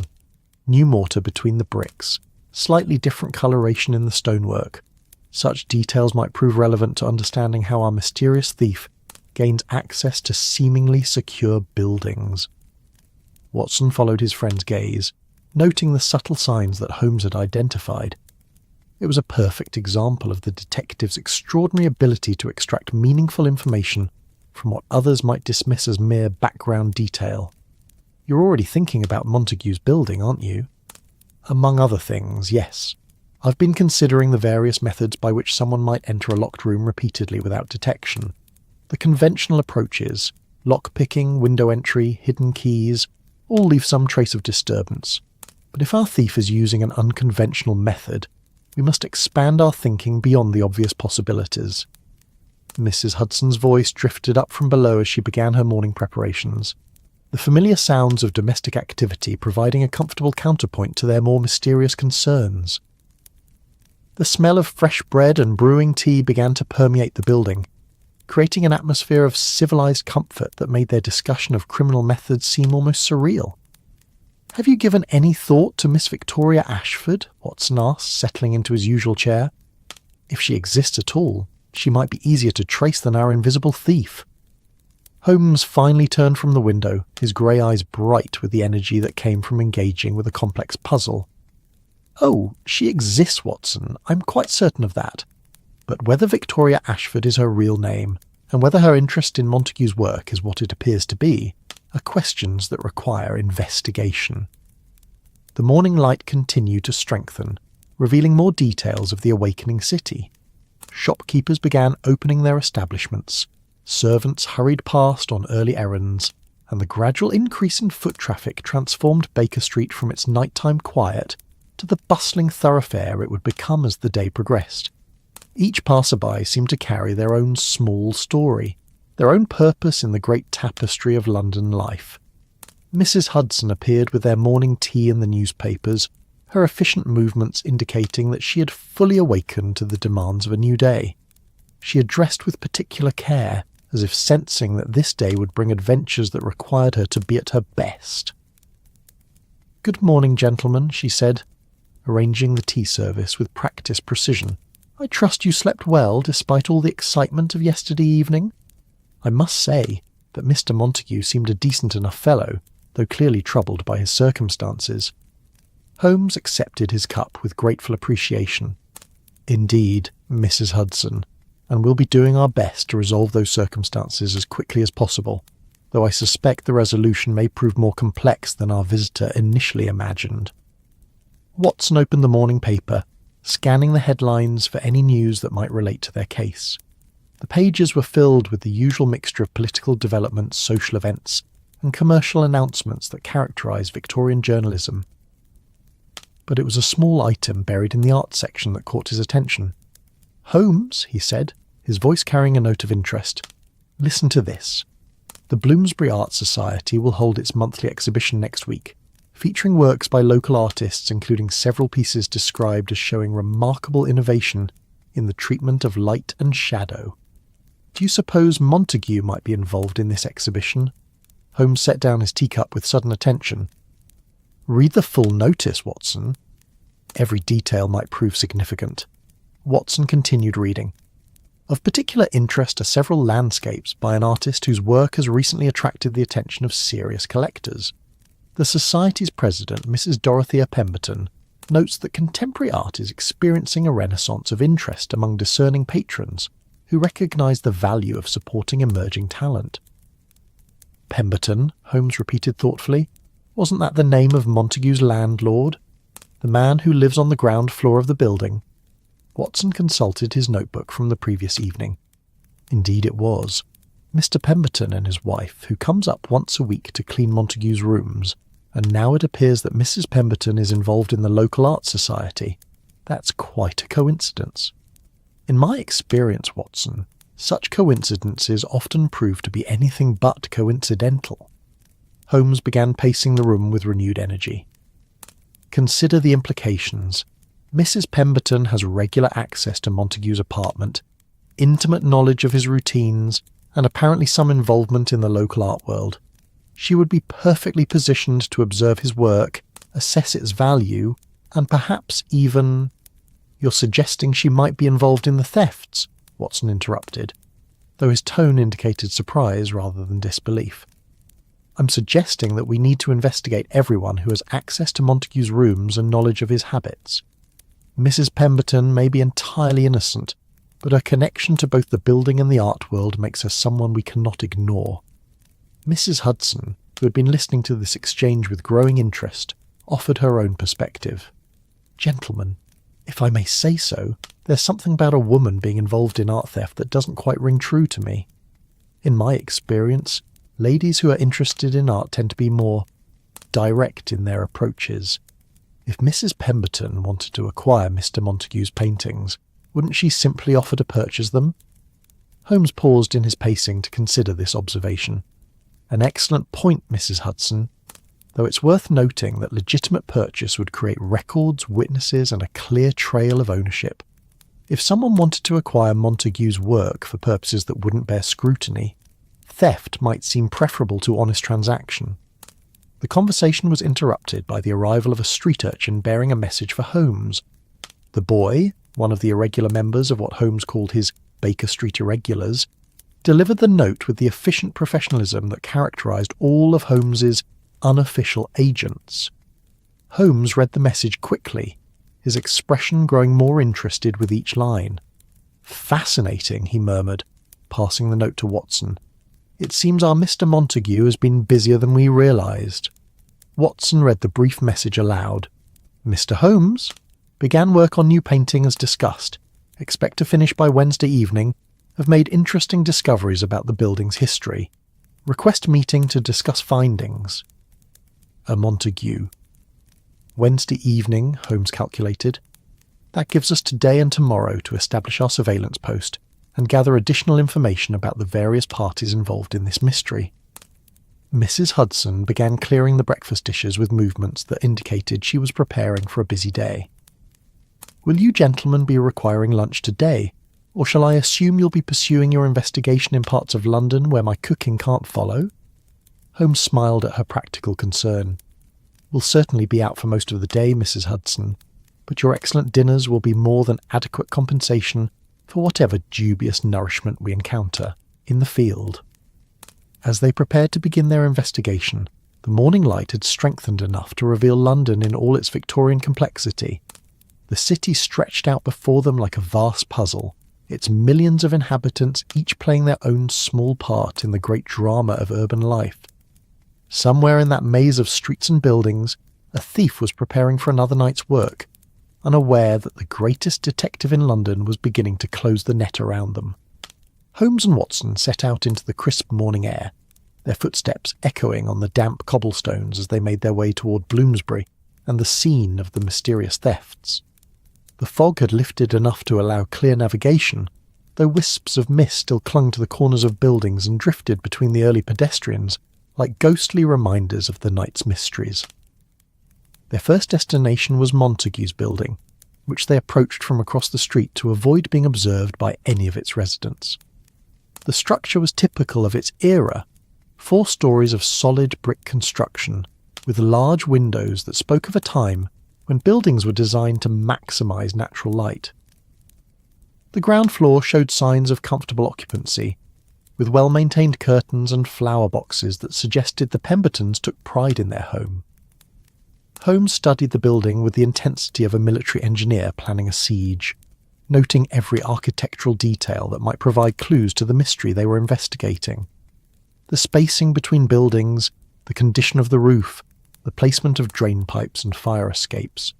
New mortar between the bricks, slightly different coloration in the stonework. Such details might prove relevant to understanding how our mysterious thief gains access to seemingly secure buildings." Watson followed his friend's gaze, noting the subtle signs that Holmes had identified. It was a perfect example of the detective's extraordinary ability to extract meaningful information from what others might dismiss as mere background detail. "You're already thinking about Montague's building, aren't you?" "Among other things, yes. I've been considering the various methods by which someone might enter a locked room repeatedly without detection. The conventional approaches, lock-picking, window entry, hidden keys, all leave some trace of disturbance. But if our thief is using an unconventional method, We must expand our thinking beyond the obvious possibilities. Mrs. Hudson's voice drifted up from below as she began her morning preparations, the familiar sounds of domestic activity providing a comfortable counterpoint to their more mysterious concerns. The smell of fresh bread and brewing tea began to permeate the building, creating an atmosphere of civilized comfort that made their discussion of criminal methods seem almost surreal. "Have you given any thought to Miss Victoria Ashford?" Watson asked, settling into his usual chair. "If she exists at all, she might be easier to trace than our invisible thief." Holmes finally turned from the window, his grey eyes bright with the energy that came from engaging with a complex puzzle. "Oh, she exists, Watson. I'm quite certain of that. But whether Victoria Ashford is her real name, and whether her interest in Montague's work is what it appears to be, are questions that require investigation." The morning light continued to strengthen, revealing more details of the awakening city. Shopkeepers began opening their establishments, servants hurried past on early errands, and the gradual increase in foot traffic transformed Baker Street from its nighttime quiet to the bustling thoroughfare it would become as the day progressed. Each passerby seemed to carry their own small story, their own purpose in the great tapestry of London life. Mrs. Hudson appeared with their morning tea in the newspapers, her efficient movements indicating that she had fully awakened to the demands of a new day. She had dressed with particular care, as if sensing that this day would bring adventures that required her to be at her best. "Good morning, gentlemen," she said, arranging the tea service with practised precision. "I trust you slept well despite all the excitement of yesterday evening? I must say that Mr. Montague seemed a decent enough fellow, though clearly troubled by his circumstances." Holmes accepted his cup with grateful appreciation. "Indeed, Mrs. Hudson, and we'll be doing our best to resolve those circumstances as quickly as possible, though I suspect the resolution may prove more complex than our visitor initially imagined." Watson opened the morning paper, scanning the headlines for any news that might relate to their case. The pages were filled with the usual mixture of political developments, social events, and commercial announcements that characterise Victorian journalism. But it was a small item buried in the art section that caught his attention. "Holmes," he said, his voice carrying a note of interest, "listen to this. The Bloomsbury Art Society will hold its monthly exhibition next week, featuring works by local artists including several pieces described as showing remarkable innovation in the treatment of light and shadow. Do you suppose Montague might be involved in this exhibition?" Holmes set down his teacup with sudden attention. "Read the full notice, Watson. Every detail might prove significant." Watson continued reading. "Of particular interest are several landscapes by an artist whose work has recently attracted the attention of serious collectors. The Society's president, Mrs. Dorothea Pemberton, notes that contemporary art is experiencing a renaissance of interest among discerning patrons who recognise the value of supporting emerging talent." "Pemberton," Holmes repeated thoughtfully. "Wasn't that the name of Montague's landlord? The man who lives on the ground floor of the building?" Watson consulted his notebook from the previous evening. Indeed it was. Mr. Pemberton and his wife, who comes up once a week to clean Montague's rooms, and now it appears that Mrs. Pemberton is involved in the local art society. That's quite a coincidence. In my experience, Watson, such coincidences often prove to be anything but coincidental. Holmes began pacing the room with renewed energy. "Consider the implications. Mrs. Pemberton has regular access to Montague's apartment, intimate knowledge of his routines, and apparently some involvement in the local art world. She would be perfectly positioned to observe his work, assess its value, and perhaps even—" "You're suggesting she might be involved in the thefts?" Watson interrupted, though his tone indicated surprise rather than disbelief. "I'm suggesting that we need to investigate everyone who has access to Montague's rooms and knowledge of his habits. Mrs. Pemberton may be entirely innocent, but her connection to both the building and the art world makes her someone we cannot ignore." Mrs. Hudson, who had been listening to this exchange with growing interest, offered her own perspective. "Gentlemen, if I may say so, there's something about a woman being involved in art theft that doesn't quite ring true to me. In my experience, ladies who are interested in art tend to be more direct in their approaches. If Mrs. Pemberton wanted to acquire Mr. Montague's paintings, wouldn't she simply offer to purchase them? Holmes paused in his pacing to consider this observation. An excellent point, Mrs. Hudson, though it's worth noting that legitimate purchase would create records, witnesses, and a clear trail of ownership. If someone wanted to acquire Montague's work for purposes that wouldn't bear scrutiny, theft might seem preferable to honest transaction. The conversation was interrupted by the arrival of a street urchin bearing a message for Holmes. The boy, one of the irregular members of what Holmes called his Baker Street Irregulars, delivered the note with the efficient professionalism that characterised all of Holmes's unofficial agents. Holmes read the message quickly, his expression growing more interested with each line. "Fascinating," he murmured, passing the note to Watson. "It seems our Mr. Montague has been busier than we realised." Watson read the brief message aloud. "Mr. Holmes began work on new painting as discussed. Expect to finish by Wednesday evening. Have made interesting discoveries about the building's history. Request meeting to discuss findings." A Montague. Wednesday evening, Holmes calculated. That gives us today and tomorrow to establish our surveillance post and gather additional information about the various parties involved in this mystery. Mrs. Hudson began clearing the breakfast dishes with movements that indicated she was preparing for a busy day. "Will you gentlemen be requiring lunch today, or shall I assume you'll be pursuing your investigation in parts of London where my cooking can't follow?" Holmes smiled at her practical concern. "We'll certainly be out for most of the day, Mrs. Hudson, but your excellent dinners will be more than adequate compensation for whatever dubious nourishment we encounter in the field." As they prepared to begin their investigation, the morning light had strengthened enough to reveal London in all its Victorian complexity. The city stretched out before them like a vast puzzle, its millions of inhabitants each playing their own small part in the great drama of urban life. Somewhere in that maze of streets and buildings, a thief was preparing for another night's work, unaware that the greatest detective in London was beginning to close the net around them. Holmes and Watson set out into the crisp morning air, their footsteps echoing on the damp cobblestones as they made their way toward Bloomsbury and the scene of the mysterious thefts. The fog had lifted enough to allow clear navigation, though wisps of mist still clung to the corners of buildings and drifted between the early pedestrians like ghostly reminders of the night's mysteries. Their first destination was Montague's building, which they approached from across the street to avoid being observed by any of its residents. The structure was typical of its era, 4 stories of solid brick construction, with large windows that spoke of a time when buildings were designed to maximise natural light. The ground floor showed signs of comfortable occupancy, with well-maintained curtains and flower boxes that suggested the Pembertons took pride in their home. Holmes studied the building with the intensity of a military engineer planning a siege, noting every architectural detail that might provide clues to the mystery they were investigating. The spacing between buildings, the condition of the roof, the placement of drain pipes and fire escapes,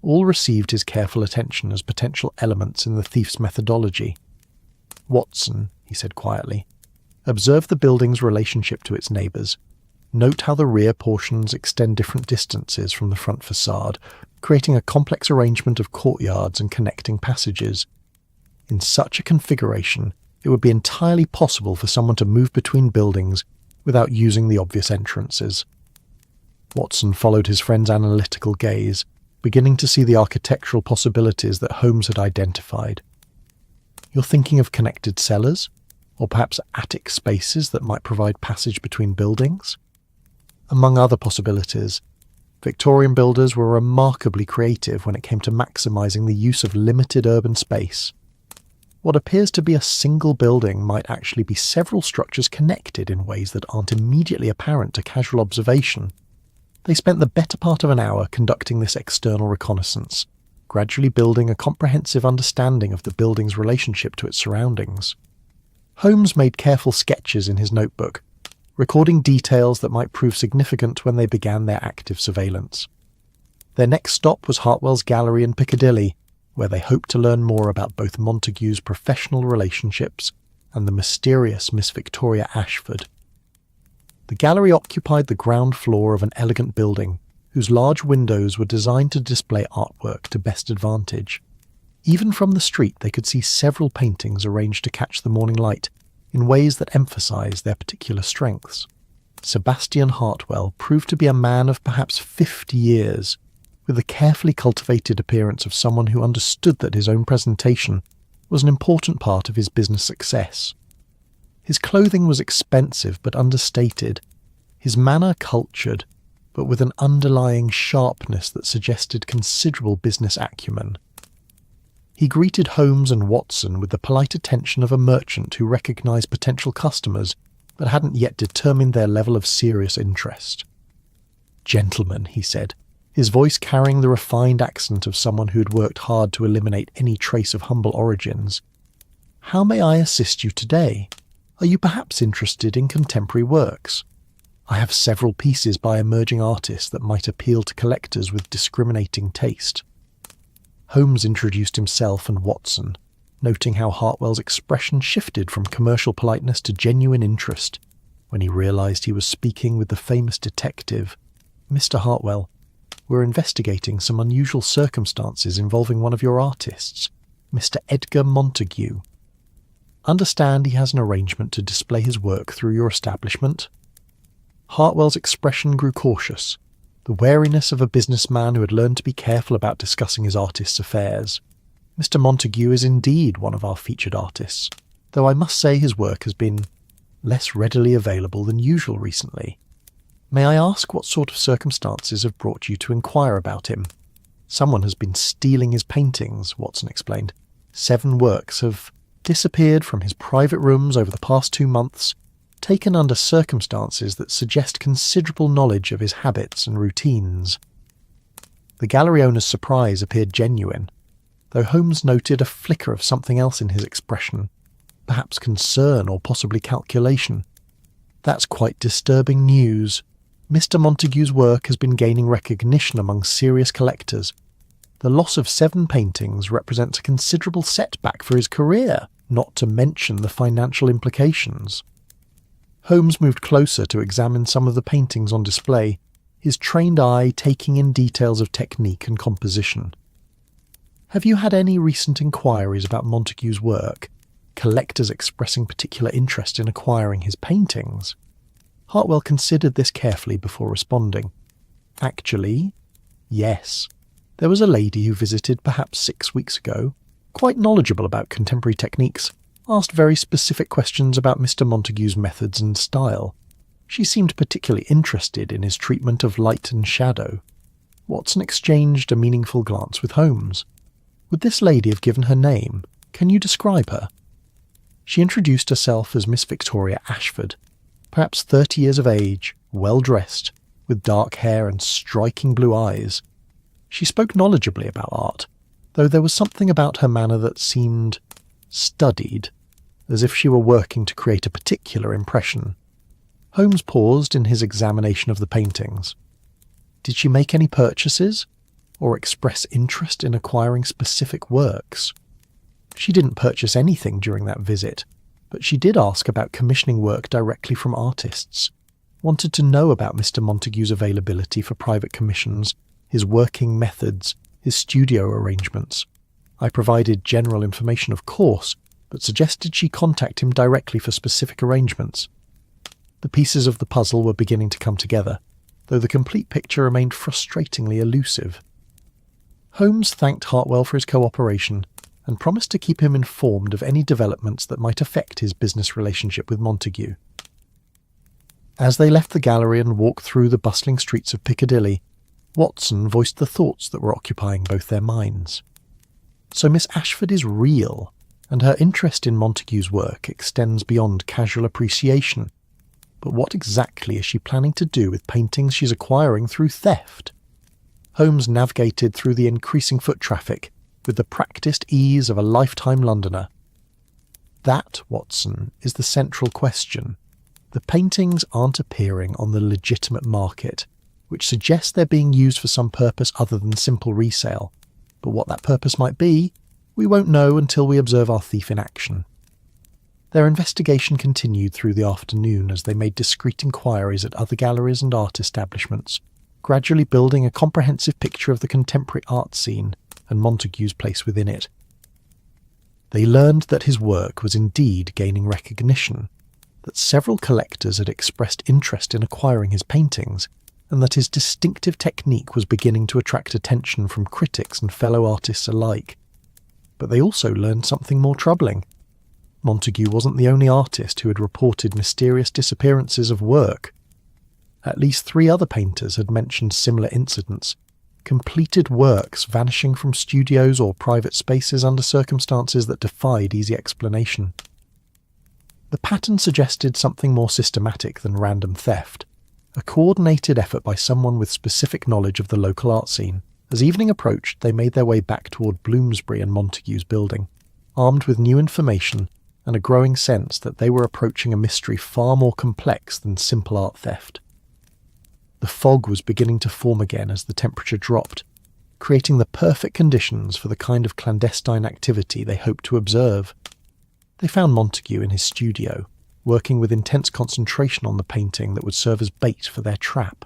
all received his careful attention as potential elements in the thief's methodology. "Watson," he said quietly, "observe the building's relationship to its neighbours. Note how the rear portions extend different distances from the front facade, creating a complex arrangement of courtyards and connecting passages. In such a configuration, it would be entirely possible for someone to move between buildings without using the obvious entrances." Watson followed his friend's analytical gaze, beginning to see the architectural possibilities that Holmes had identified. "You're thinking of connected cellars? Or perhaps attic spaces that might provide passage between buildings?" Among other possibilities, Victorian builders were remarkably creative when it came to maximising the use of limited urban space. What appears to be a single building might actually be several structures connected in ways that aren't immediately apparent to casual observation. They spent the better part of an hour conducting this external reconnaissance, gradually building a comprehensive understanding of the building's relationship to its surroundings. Holmes made careful sketches in his notebook, recording details that might prove significant when they began their active surveillance. Their next stop was Hartwell's Gallery in Piccadilly, where they hoped to learn more about both Montague's professional relationships and the mysterious Miss Victoria Ashford. The gallery occupied the ground floor of an elegant building, whose large windows were designed to display artwork to best advantage. Even from the street they could see several paintings arranged to catch the morning light in ways that emphasised their particular strengths. Sebastian Hartwell proved to be a man of perhaps 50 years, with the carefully cultivated appearance of someone who understood that his own presentation was an important part of his business success. His clothing was expensive but understated, his manner cultured, but with an underlying sharpness that suggested considerable business acumen. He greeted Holmes and Watson with the polite attention of a merchant who recognised potential customers but hadn't yet determined their level of serious interest. "Gentlemen," he said, his voice carrying the refined accent of someone who had worked hard to eliminate any trace of humble origins, "how may I assist you today? Are you perhaps interested in contemporary works? I have several pieces by emerging artists that might appeal to collectors with discriminating taste." Holmes introduced himself and Watson, noting how Hartwell's expression shifted from commercial politeness to genuine interest when he realised he was speaking with the famous detective. "Mr. Hartwell, we're investigating some unusual circumstances involving one of your artists, Mr. Edgar Montague. Understand he has an arrangement to display his work through your establishment?" Hartwell's expression grew cautious, the wariness of a businessman who had learned to be careful about discussing his artist's affairs. "Mr. Montague is indeed one of our featured artists, though I must say his work has been less readily available than usual recently. May I ask what sort of circumstances have brought you to inquire about him?" "Someone has been stealing his paintings," Watson explained. 7 works have disappeared from his private rooms over the past 2 months, taken under circumstances that suggest considerable knowledge of his habits and routines. The gallery owner's surprise appeared genuine, though Holmes noted a flicker of something else in his expression, perhaps concern or possibly calculation. "That's quite disturbing news. Mr. Montague's work has been gaining recognition among serious collectors. The loss of 7 paintings represents a considerable setback for his career, not to mention the financial implications." Holmes moved closer to examine some of the paintings on display, his trained eye taking in details of technique and composition. "Have you had any recent inquiries about Montague's work, collectors expressing particular interest in acquiring his paintings?" Hartwell considered this carefully before responding. "Actually, yes. There was a lady who visited perhaps 6 weeks ago, quite knowledgeable about contemporary techniques, asked very specific questions about Mr. Montague's methods and style. She seemed particularly interested in his treatment of light and shadow." Watson exchanged a meaningful glance with Holmes. "Would this lady have given her name? Can you describe her?" She introduced herself as Miss Victoria Ashford, perhaps 30 years of age, well-dressed, with dark hair and striking blue eyes. She spoke knowledgeably about art, though there was something about her manner that seemed studied, as if she were working to create a particular impression. Holmes paused in his examination of the paintings. Did she make any purchases, or express interest in acquiring specific works? She didn't purchase anything during that visit, but she did ask about commissioning work directly from artists, wanted to know about Mr. Montague's availability for private commissions, his working methods, his studio arrangements. I provided general information, of course, but suggested she contact him directly for specific arrangements. The pieces of the puzzle were beginning to come together, though the complete picture remained frustratingly elusive. Holmes thanked Hartwell for his cooperation and promised to keep him informed of any developments that might affect his business relationship with Montague. As they left the gallery and walked through the bustling streets of Piccadilly, Watson voiced the thoughts that were occupying both their minds. So Miss Ashford is real, and her interest in Montague's work extends beyond casual appreciation. But what exactly is she planning to do with paintings she's acquiring through theft? Holmes navigated through the increasing foot traffic with the practised ease of a lifetime Londoner. That, Watson, is the central question. The paintings aren't appearing on the legitimate market, which suggests they're being used for some purpose other than simple resale. But what that purpose might be, we won't know until we observe our thief in action. Their investigation continued through the afternoon as they made discreet inquiries at other galleries and art establishments, gradually building a comprehensive picture of the contemporary art scene and Montague's place within it. They learned that his work was indeed gaining recognition, that several collectors had expressed interest in acquiring his paintings, and that his distinctive technique was beginning to attract attention from critics and fellow artists alike. But they also learned something more troubling. Montague wasn't the only artist who had reported mysterious disappearances of work. At least 3 other painters had mentioned similar incidents, completed works vanishing from studios or private spaces under circumstances that defied easy explanation. The pattern suggested something more systematic than random theft, a coordinated effort by someone with specific knowledge of the local art scene. As evening approached, they made their way back toward Bloomsbury and Montague's building, armed with new information and a growing sense that they were approaching a mystery far more complex than simple art theft. The fog was beginning to form again as the temperature dropped, creating the perfect conditions for the kind of clandestine activity they hoped to observe. They found Montague in his studio, working with intense concentration on the painting that would serve as bait for their trap.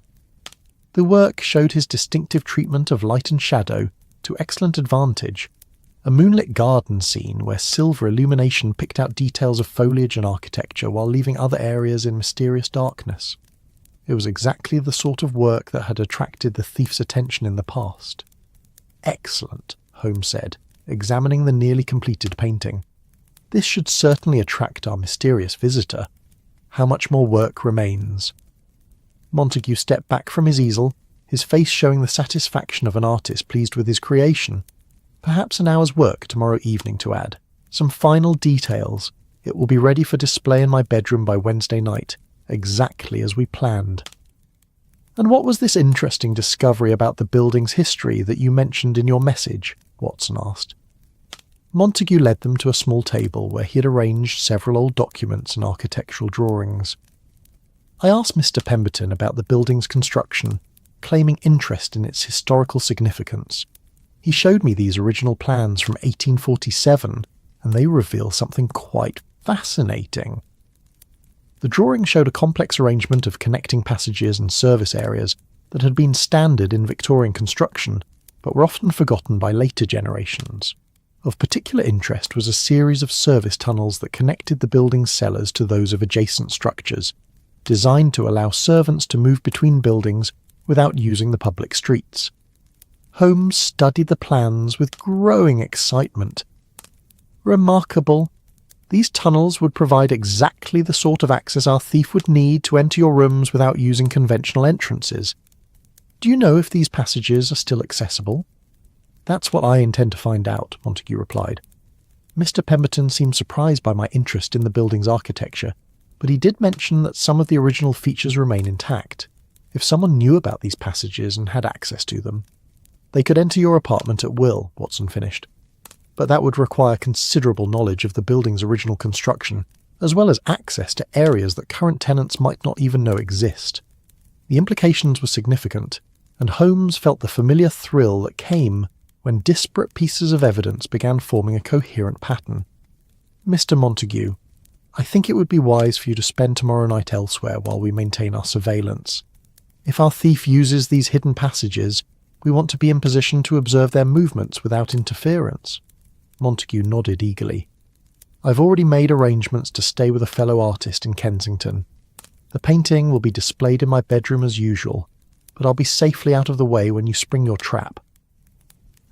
The work showed his distinctive treatment of light and shadow to excellent advantage, a moonlit garden scene where silver illumination picked out details of foliage and architecture while leaving other areas in mysterious darkness. It was exactly the sort of work that had attracted the thief's attention in the past. "Excellent," Holmes said, examining the nearly completed painting. "This should certainly attract our mysterious visitor. How much more work remains?" Montague stepped back from his easel, his face showing the satisfaction of an artist pleased with his creation. "Perhaps an hour's work tomorrow evening to add. Some final details. It will be ready for display in my bedroom by Wednesday night, exactly as we planned." "And what was this interesting discovery about the building's history that you mentioned in your message?" Watson asked. Montague led them to a small table where he had arranged several old documents and architectural drawings. "I asked Mr. Pemberton about the building's construction, claiming interest in its historical significance. He showed me these original plans from 1847, and they reveal something quite fascinating." The drawing showed a complex arrangement of connecting passages and service areas that had been standard in Victorian construction, but were often forgotten by later generations. Of particular interest was a series of service tunnels that connected the building's cellars to those of adjacent structures, designed to allow servants to move between buildings without using the public streets. Holmes studied the plans with growing excitement. "Remarkable. These tunnels would provide exactly the sort of access our thief would need to enter your rooms without using conventional entrances. Do you know if these passages are still accessible?" "That's what I intend to find out," Montague replied. "Mr. Pemberton seemed surprised by my interest in the building's architecture, but he did mention that some of the original features remain intact. If someone knew about these passages and had access to them, they could enter your apartment at will," Watson finished. "But that would require considerable knowledge of the building's original construction, as well as access to areas that current tenants might not even know exist." The implications were significant, and Holmes felt the familiar thrill that came when disparate pieces of evidence began forming a coherent pattern. "Mr. Montague, I think it would be wise for you to spend tomorrow night elsewhere while we maintain our surveillance. If our thief uses these hidden passages, we want to be in position to observe their movements without interference." Montague nodded eagerly. "I've already made arrangements to stay with a fellow artist in Kensington. The painting will be displayed in my bedroom as usual, but I'll be safely out of the way when you spring your trap."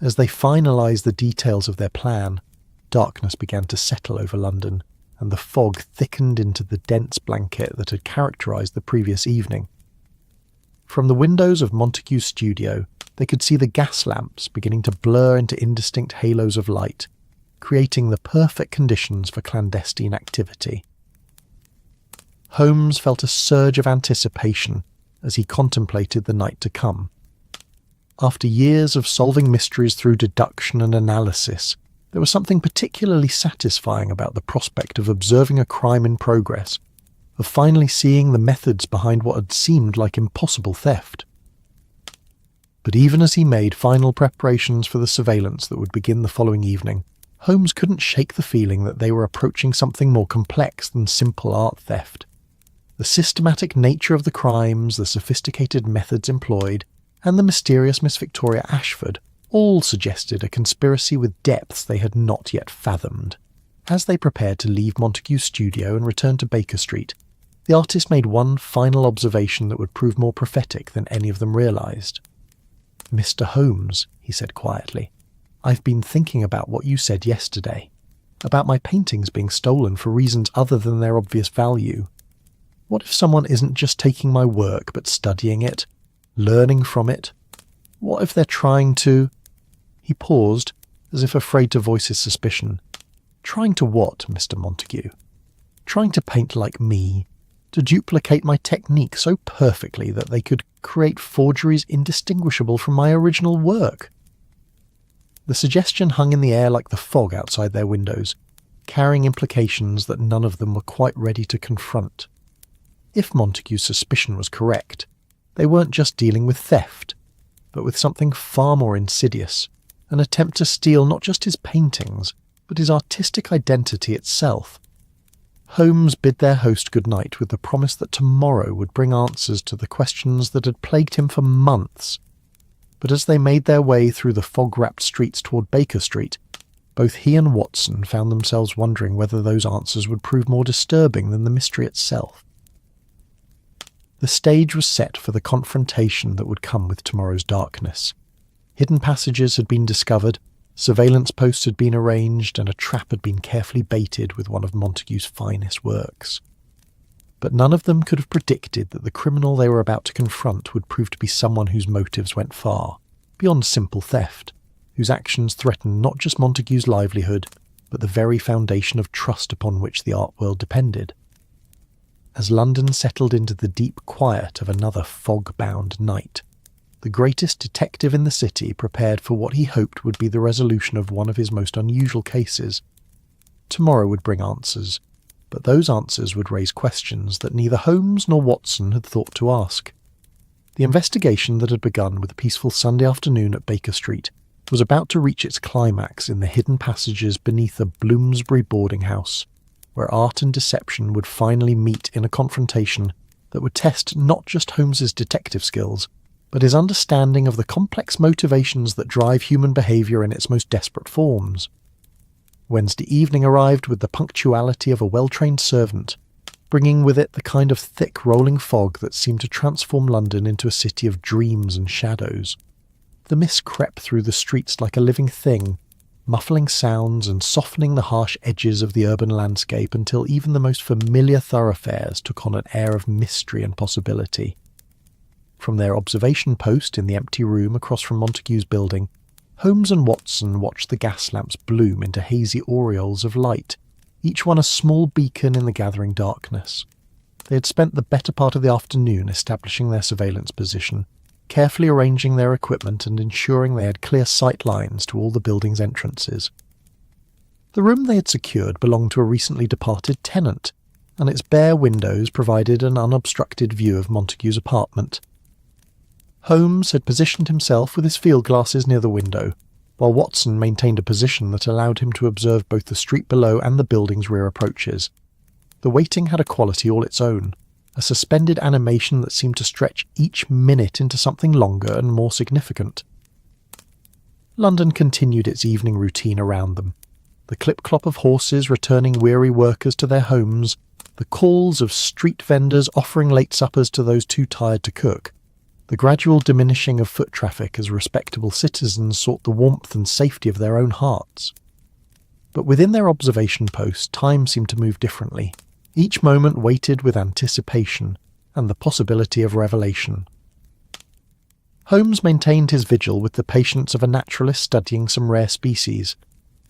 As they finalised the details of their plan, darkness began to settle over London, and the fog thickened into the dense blanket that had characterised the previous evening. From the windows of Montague's studio, they could see the gas lamps beginning to blur into indistinct halos of light, creating the perfect conditions for clandestine activity. Holmes felt a surge of anticipation as he contemplated the night to come. After years of solving mysteries through deduction and analysis, there was something particularly satisfying about the prospect of observing a crime in progress, of finally seeing the methods behind what had seemed like impossible theft. But even as he made final preparations for the surveillance that would begin the following evening, Holmes couldn't shake the feeling that they were approaching something more complex than simple art theft. The systematic nature of the crimes, the sophisticated methods employed, and the mysterious Miss Victoria Ashford all suggested a conspiracy with depths they had not yet fathomed. As they prepared to leave Montague's studio and return to Baker Street, the artist made one final observation that would prove more prophetic than any of them realised. "Mr. Holmes," he said quietly, "I've been thinking about what you said yesterday, about my paintings being stolen for reasons other than their obvious value. What if someone isn't just taking my work but studying it, learning from it? What if they're trying to—" He paused, as if afraid to voice his suspicion. "Trying to what, Mr. Montague? Trying to paint like me, to duplicate my technique so perfectly that they could create forgeries indistinguishable from my original work." The suggestion hung in the air like the fog outside their windows, carrying implications that none of them were quite ready to confront. If Montague's suspicion was correct, they weren't just dealing with theft, but with something far more insidious, an attempt to steal not just his paintings, but his artistic identity itself. Holmes bid their host good night with the promise that tomorrow would bring answers to the questions that had plagued him for months. But as they made their way through the fog-wrapped streets toward Baker Street, both he and Watson found themselves wondering whether those answers would prove more disturbing than the mystery itself. The stage was set for the confrontation that would come with tomorrow's darkness. Hidden passages had been discovered, surveillance posts had been arranged, and a trap had been carefully baited with one of Montague's finest works. But none of them could have predicted that the criminal they were about to confront would prove to be someone whose motives went far, beyond simple theft, whose actions threatened not just Montague's livelihood, but the very foundation of trust upon which the art world depended. As London settled into the deep quiet of another fog-bound night, the greatest detective in the city prepared for what he hoped would be the resolution of one of his most unusual cases. Tomorrow would bring answers, but those answers would raise questions that neither Holmes nor Watson had thought to ask. The investigation that had begun with a peaceful Sunday afternoon at Baker Street was about to reach its climax in the hidden passages beneath a Bloomsbury boarding house, where art and deception would finally meet in a confrontation that would test not just Holmes's detective skills, but his understanding of the complex motivations that drive human behaviour in its most desperate forms. Wednesday evening arrived with the punctuality of a well-trained servant, bringing with it the kind of thick rolling fog that seemed to transform London into a city of dreams and shadows. The mist crept through the streets like a living thing, muffling sounds and softening the harsh edges of the urban landscape until even the most familiar thoroughfares took on an air of mystery and possibility. From their observation post in the empty room across from Montague's building, Holmes and Watson watched the gas lamps bloom into hazy aureoles of light, each one a small beacon in the gathering darkness. They had spent the better part of the afternoon establishing their surveillance position, carefully arranging their equipment and ensuring they had clear sight lines to all the building's entrances. The room they had secured belonged to a recently departed tenant, and its bare windows provided an unobstructed view of Montague's apartment. Holmes had positioned himself with his field glasses near the window, while Watson maintained a position that allowed him to observe both the street below and the building's rear approaches. The waiting had a quality all its own, a suspended animation that seemed to stretch each minute into something longer and more significant. London continued its evening routine around them. The clip-clop of horses returning weary workers to their homes, the calls of street vendors offering late suppers to those too tired to cook, the gradual diminishing of foot traffic as respectable citizens sought the warmth and safety of their own hearts. But within their observation post, time seemed to move differently. Each moment waited with anticipation and the possibility of revelation. Holmes maintained his vigil with the patience of a naturalist studying some rare species,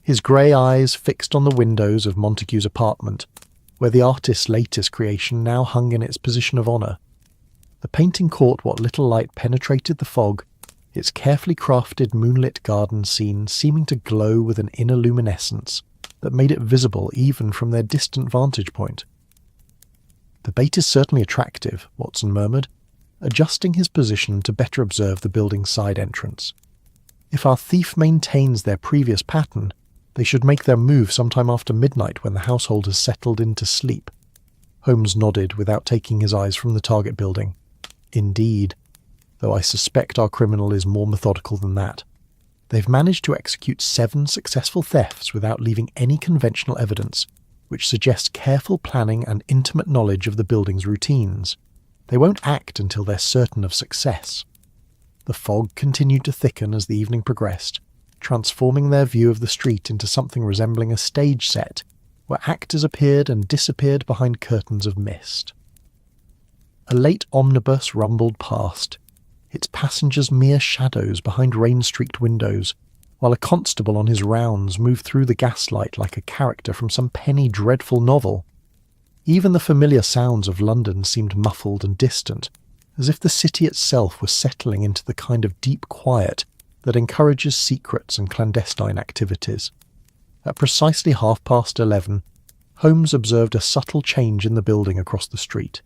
his grey eyes fixed on the windows of Montague's apartment, where the artist's latest creation now hung in its position of honour. The painting caught what little light penetrated the fog, its carefully crafted moonlit garden scene seeming to glow with an inner luminescence that made it visible even from their distant vantage point. "The bait is certainly attractive," Watson murmured, adjusting his position to better observe the building's side entrance. "If our thief maintains their previous pattern, they should make their move sometime after midnight when the household has settled into sleep." Holmes nodded without taking his eyes from the target building. Indeed. though I suspect our criminal is more methodical than that. They've managed to execute 7 successful thefts without leaving any conventional evidence, which suggests careful planning and intimate knowledge of the building's routines. They won't act until they're certain of success. The fog continued to thicken as the evening progressed, transforming their view of the street into something resembling a stage set, where actors appeared and disappeared behind curtains of mist. A late omnibus rumbled past, its passengers mere shadows behind rain-streaked windows, while a constable on his rounds moved through the gaslight like a character from some penny dreadful novel. Even the familiar sounds of London seemed muffled and distant, as if the city itself was settling into the kind of deep quiet that encourages secrets and clandestine activities. At precisely 11:30, Holmes observed a subtle change in the building across the street.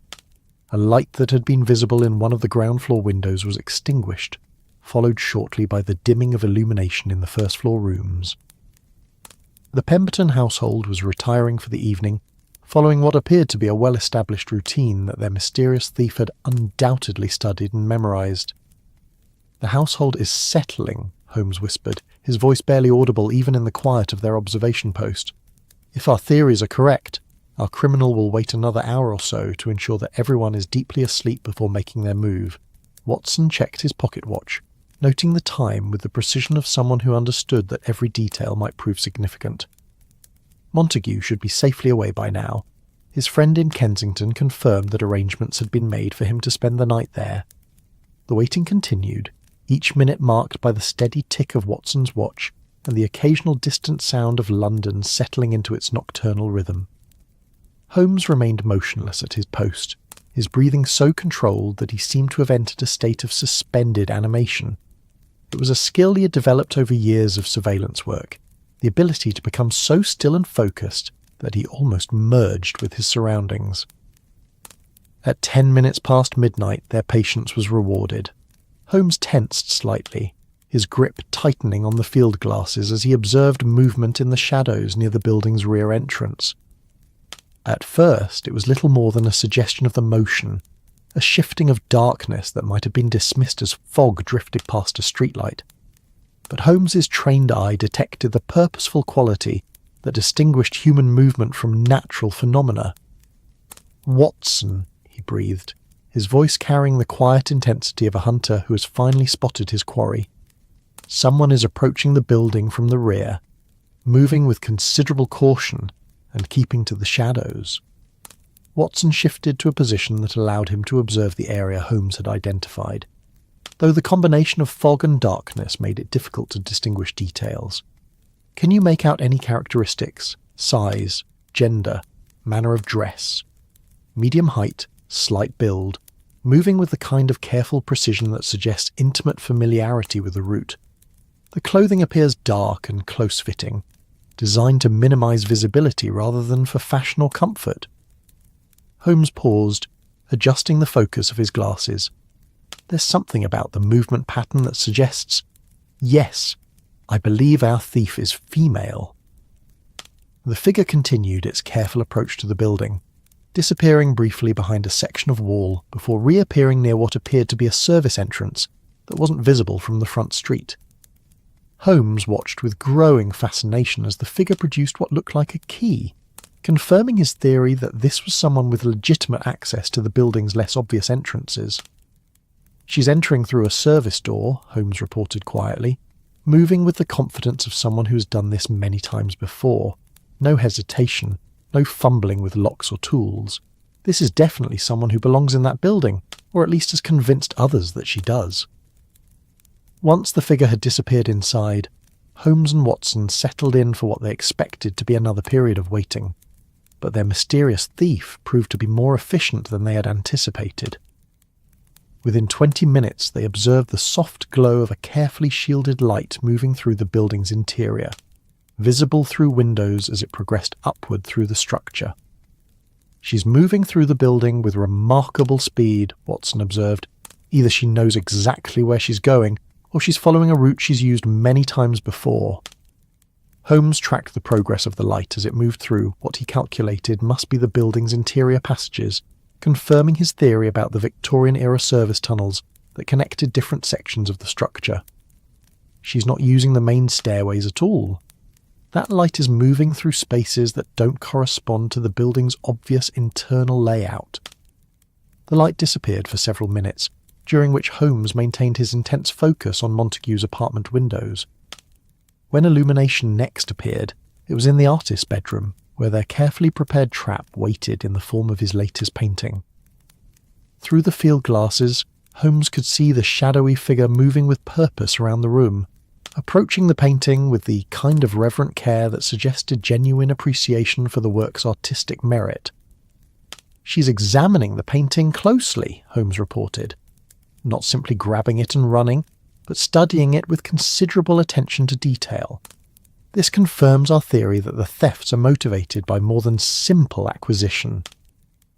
A light that had been visible in one of the ground-floor windows was extinguished, followed shortly by the dimming of illumination in the first-floor rooms. The Pemberton household was retiring for the evening, following what appeared to be a well-established routine that their mysterious thief had undoubtedly studied and memorized. "The household is settling," Holmes whispered, his voice barely audible even in the quiet of their observation post. "If our theories are correct, our criminal will wait another hour or so to ensure that everyone is deeply asleep before making their move." Watson checked his pocket watch, noting the time with the precision of someone who understood that every detail might prove significant. Montague should be safely away by now. His friend in Kensington confirmed that arrangements had been made for him to spend the night there. The waiting continued, each minute marked by the steady tick of Watson's watch and the occasional distant sound of London settling into its nocturnal rhythm. Holmes remained motionless at his post, his breathing so controlled that he seemed to have entered a state of suspended animation. It was a skill he had developed over years of surveillance work, the ability to become so still and focused that he almost merged with his surroundings. At 10 minutes past midnight, their patience was rewarded. Holmes tensed slightly, his grip tightening on the field glasses as he observed movement in the shadows near the building's rear entrance. At first, it was little more than a suggestion of the motion, a shifting of darkness that might have been dismissed as fog drifted past a streetlight. But Holmes's trained eye detected the purposeful quality that distinguished human movement from natural phenomena. "Watson," he breathed, his voice carrying the quiet intensity of a hunter who has finally spotted his quarry. "Someone is approaching the building from the rear, moving with considerable caution and keeping to the shadows." Watson shifted to a position that allowed him to observe the area Holmes had identified, though the combination of fog and darkness made it difficult to distinguish details. "Can you make out any characteristics? Size, gender, manner of dress?" "Medium height, slight build, moving with the kind of careful precision that suggests intimate familiarity with the route. The clothing appears dark and close-fitting, designed to minimize visibility rather than for fashion or comfort." Holmes paused, adjusting the focus of his glasses. "There's something about the movement pattern that suggests, yes, I believe our thief is female." The figure continued its careful approach to the building, disappearing briefly behind a section of wall before reappearing near what appeared to be a service entrance that wasn't visible from the front street. Holmes watched with growing fascination as the figure produced what looked like a key, confirming his theory that this was someone with legitimate access to the building's less obvious entrances. "She's entering through a service door," Holmes reported quietly, moving with the confidence of someone who has done this many times before. No hesitation, no fumbling with locks or tools. This is definitely someone who belongs in that building, or at least has convinced others that she does. Once the figure had disappeared inside, Holmes and Watson settled in for what they expected to be another period of waiting. But their mysterious thief proved to be more efficient than they had anticipated. Within 20 minutes, they observed the soft glow of a carefully shielded light moving through the building's interior, visible through windows as it progressed upward through the structure. "She's moving through the building with remarkable speed," Watson observed. "Either she knows exactly where she's going, or she's following a route she's used many times before." Holmes tracked the progress of the light as it moved through what he calculated must be the building's interior passages, confirming his theory about the Victorian-era service tunnels that connected different sections of the structure. She's not using the main stairways at all. That light is moving through spaces that don't correspond to the building's obvious internal layout. The light disappeared for several minutes, during which Holmes maintained his intense focus on Montague's apartment windows. When illumination next appeared, it was in the artist's bedroom, where their carefully prepared trap waited in the form of his latest painting. Through the field glasses, Holmes could see the shadowy figure moving with purpose around the room, approaching the painting with the kind of reverent care that suggested genuine appreciation for the work's artistic merit. "She's examining the painting closely," Holmes reported, not simply grabbing it and running, but studying it with considerable attention to detail. This confirms our theory that the thefts are motivated by more than simple acquisition.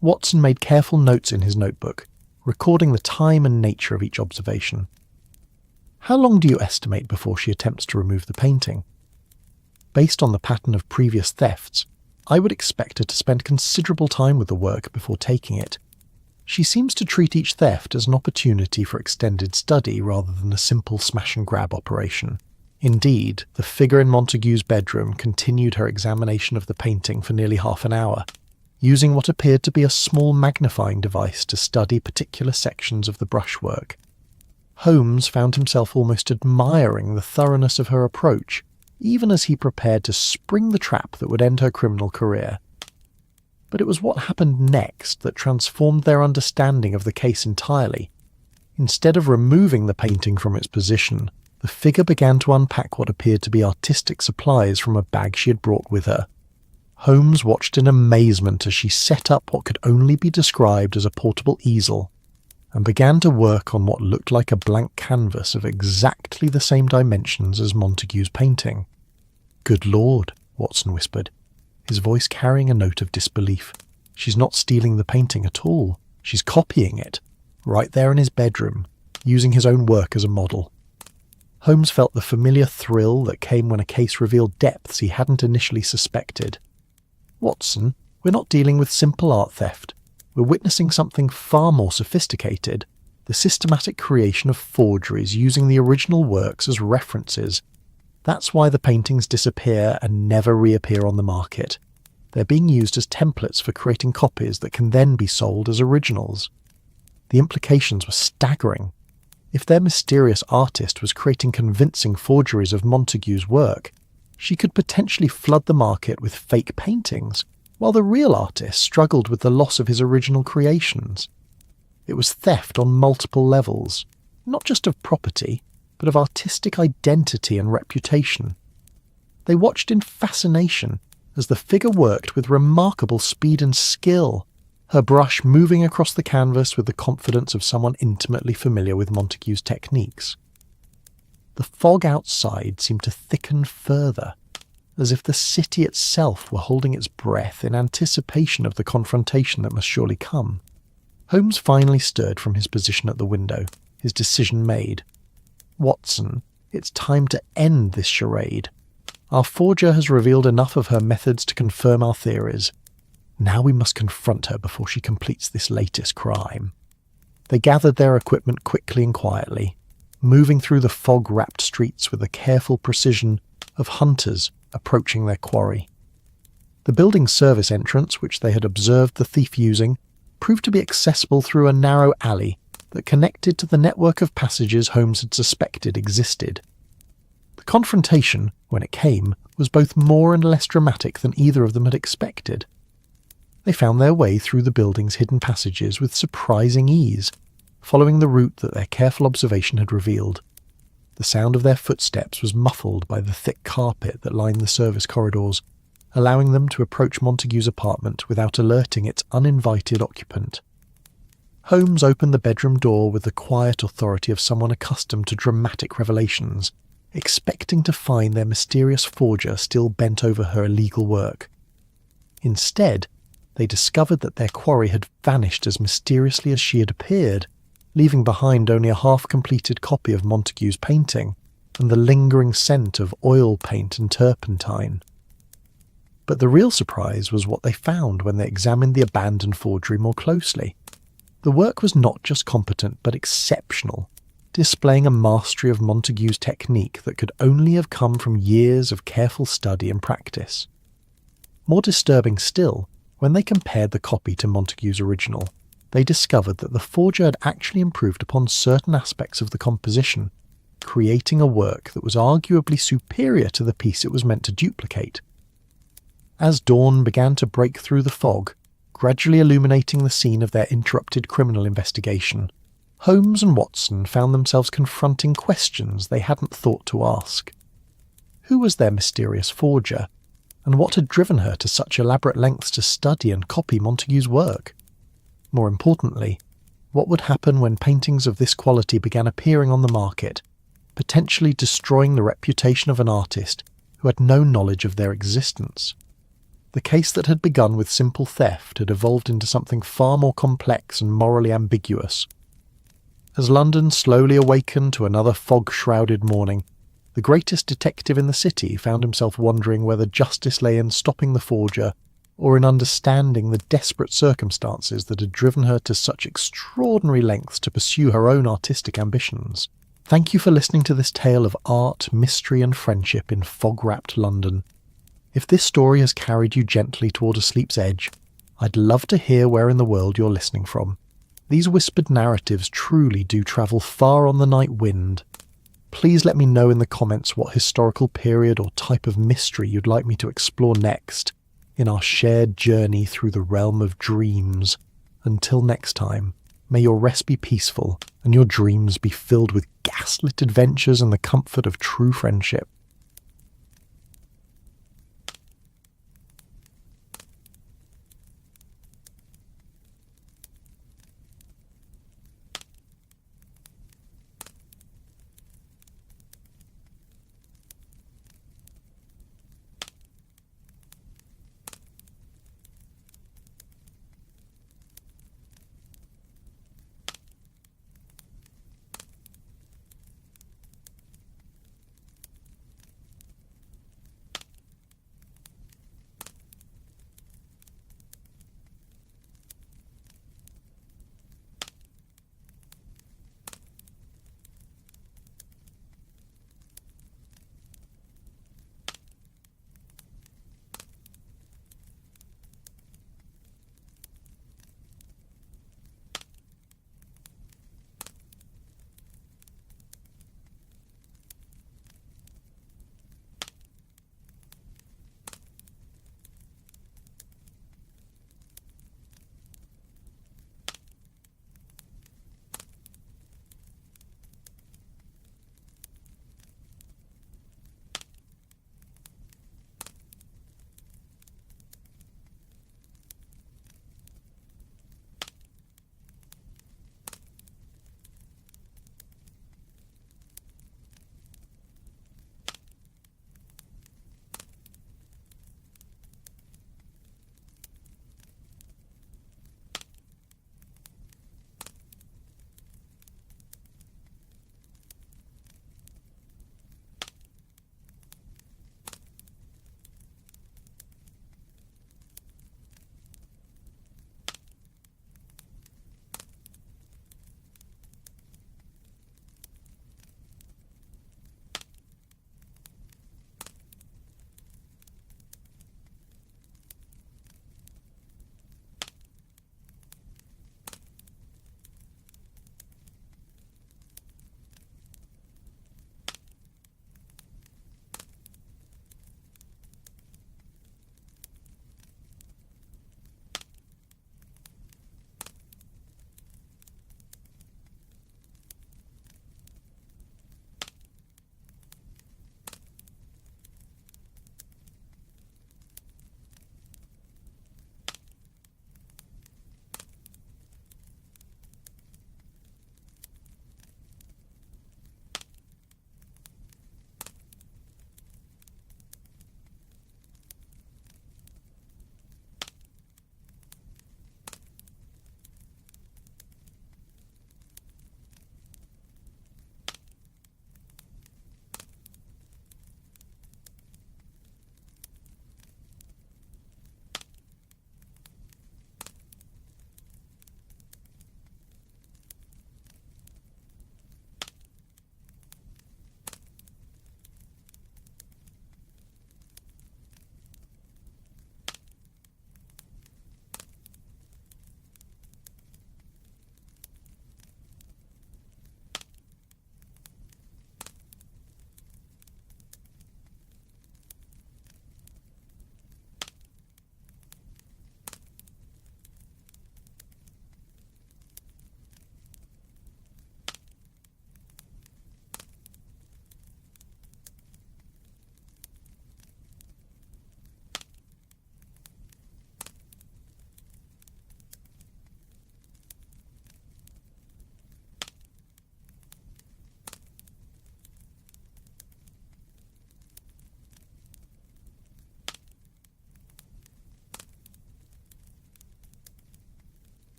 Watson made careful notes in his notebook, recording the time and nature of each observation. "How long do you estimate before she attempts to remove the painting?" "Based on the pattern of previous thefts, I would expect her to spend considerable time with the work before taking it. She seems to treat each theft as an opportunity for extended study rather than a simple smash-and-grab operation. Indeed, the figure in Montague's bedroom continued her examination of the painting for nearly half an hour, using what appeared to be a small magnifying device to study particular sections of the brushwork. Holmes found himself almost admiring the thoroughness of her approach, even as he prepared to spring the trap that would end her criminal career. But it was what happened next that transformed their understanding of the case entirely. Instead of removing the painting from its position, the figure began to unpack what appeared to be artistic supplies from a bag she had brought with her. Holmes watched in amazement as she set up what could only be described as a portable easel, and began to work on what looked like a blank canvas of exactly the same dimensions as Montague's painting. "Good Lord," Watson whispered, his voice carrying a note of disbelief. "She's not stealing the painting at all. She's copying it, right there in his bedroom, using his own work as a model." Holmes felt the familiar thrill that came when a case revealed depths he hadn't initially suspected. "Watson, we're not dealing with simple art theft. We're witnessing something far more sophisticated, the systematic creation of forgeries using the original works as references. That's why the paintings disappear and never reappear on the market. They're being used as templates for creating copies that can then be sold as originals." The implications were staggering. If their mysterious artist was creating convincing forgeries of Montague's work, she could potentially flood the market with fake paintings, while the real artist struggled with the loss of his original creations. It was theft on multiple levels, not just of property, but of artistic identity and reputation. They watched in fascination as the figure worked with remarkable speed and skill, her brush moving across the canvas with the confidence of someone intimately familiar with Montague's techniques. The fog outside seemed to thicken further, as if the city itself were holding its breath in anticipation of the confrontation that must surely come. Holmes finally stirred from his position at the window, his decision made. "Watson, it's time to end this charade. Our forger has revealed enough of her methods to confirm our theories. Now we must confront her before she completes this latest crime." They gathered their equipment quickly and quietly, moving through the fog-wrapped streets with the careful precision of hunters approaching their quarry. The building's service entrance, which they had observed the thief using, proved to be accessible through a narrow alley that connected to the network of passages Holmes had suspected existed. The confrontation, when it came, was both more and less dramatic than either of them had expected. They found their way through the building's hidden passages with surprising ease, following the route that their careful observation had revealed. The sound of their footsteps was muffled by the thick carpet that lined the service corridors, allowing them to approach Montague's apartment without alerting its uninvited occupant. Holmes opened the bedroom door with the quiet authority of someone accustomed to dramatic revelations, expecting to find their mysterious forger still bent over her illegal work. Instead, they discovered that their quarry had vanished as mysteriously as she had appeared, leaving behind only a half-completed copy of Montague's painting and the lingering scent of oil paint and turpentine. But the real surprise was what they found when they examined the abandoned forgery more closely. The work was not just competent but exceptional, displaying a mastery of Montague's technique that could only have come from years of careful study and practice. More disturbing still, when they compared the copy to Montague's original, they discovered that the forger had actually improved upon certain aspects of the composition, creating a work that was arguably superior to the piece it was meant to duplicate. As dawn began to break through the fog, gradually illuminating the scene of their interrupted criminal investigation, Holmes and Watson found themselves confronting questions they hadn't thought to ask. Who was their mysterious forger, and what had driven her to such elaborate lengths to study and copy Montague's work? More importantly, what would happen when paintings of this quality began appearing on the market, potentially destroying the reputation of an artist who had no knowledge of their existence? The case that had begun with simple theft had evolved into something far more complex and morally ambiguous. As London slowly awakened to another fog-shrouded morning, the greatest detective in the city found himself wondering whether justice lay in stopping the forger or in understanding the desperate circumstances that had driven her to such extraordinary lengths to pursue her own artistic ambitions. Thank you for listening to this tale of art, mystery and friendship in fog-wrapped London. If this story has carried you gently toward a sleep's edge, I'd love to hear where in the world you're listening from. These whispered narratives truly do travel far on the night wind. Please let me know in the comments what historical period or type of mystery you'd like me to explore next in our shared journey through the realm of dreams. Until next time, may your rest be peaceful and your dreams be filled with gaslit adventures and the comfort of true friendship.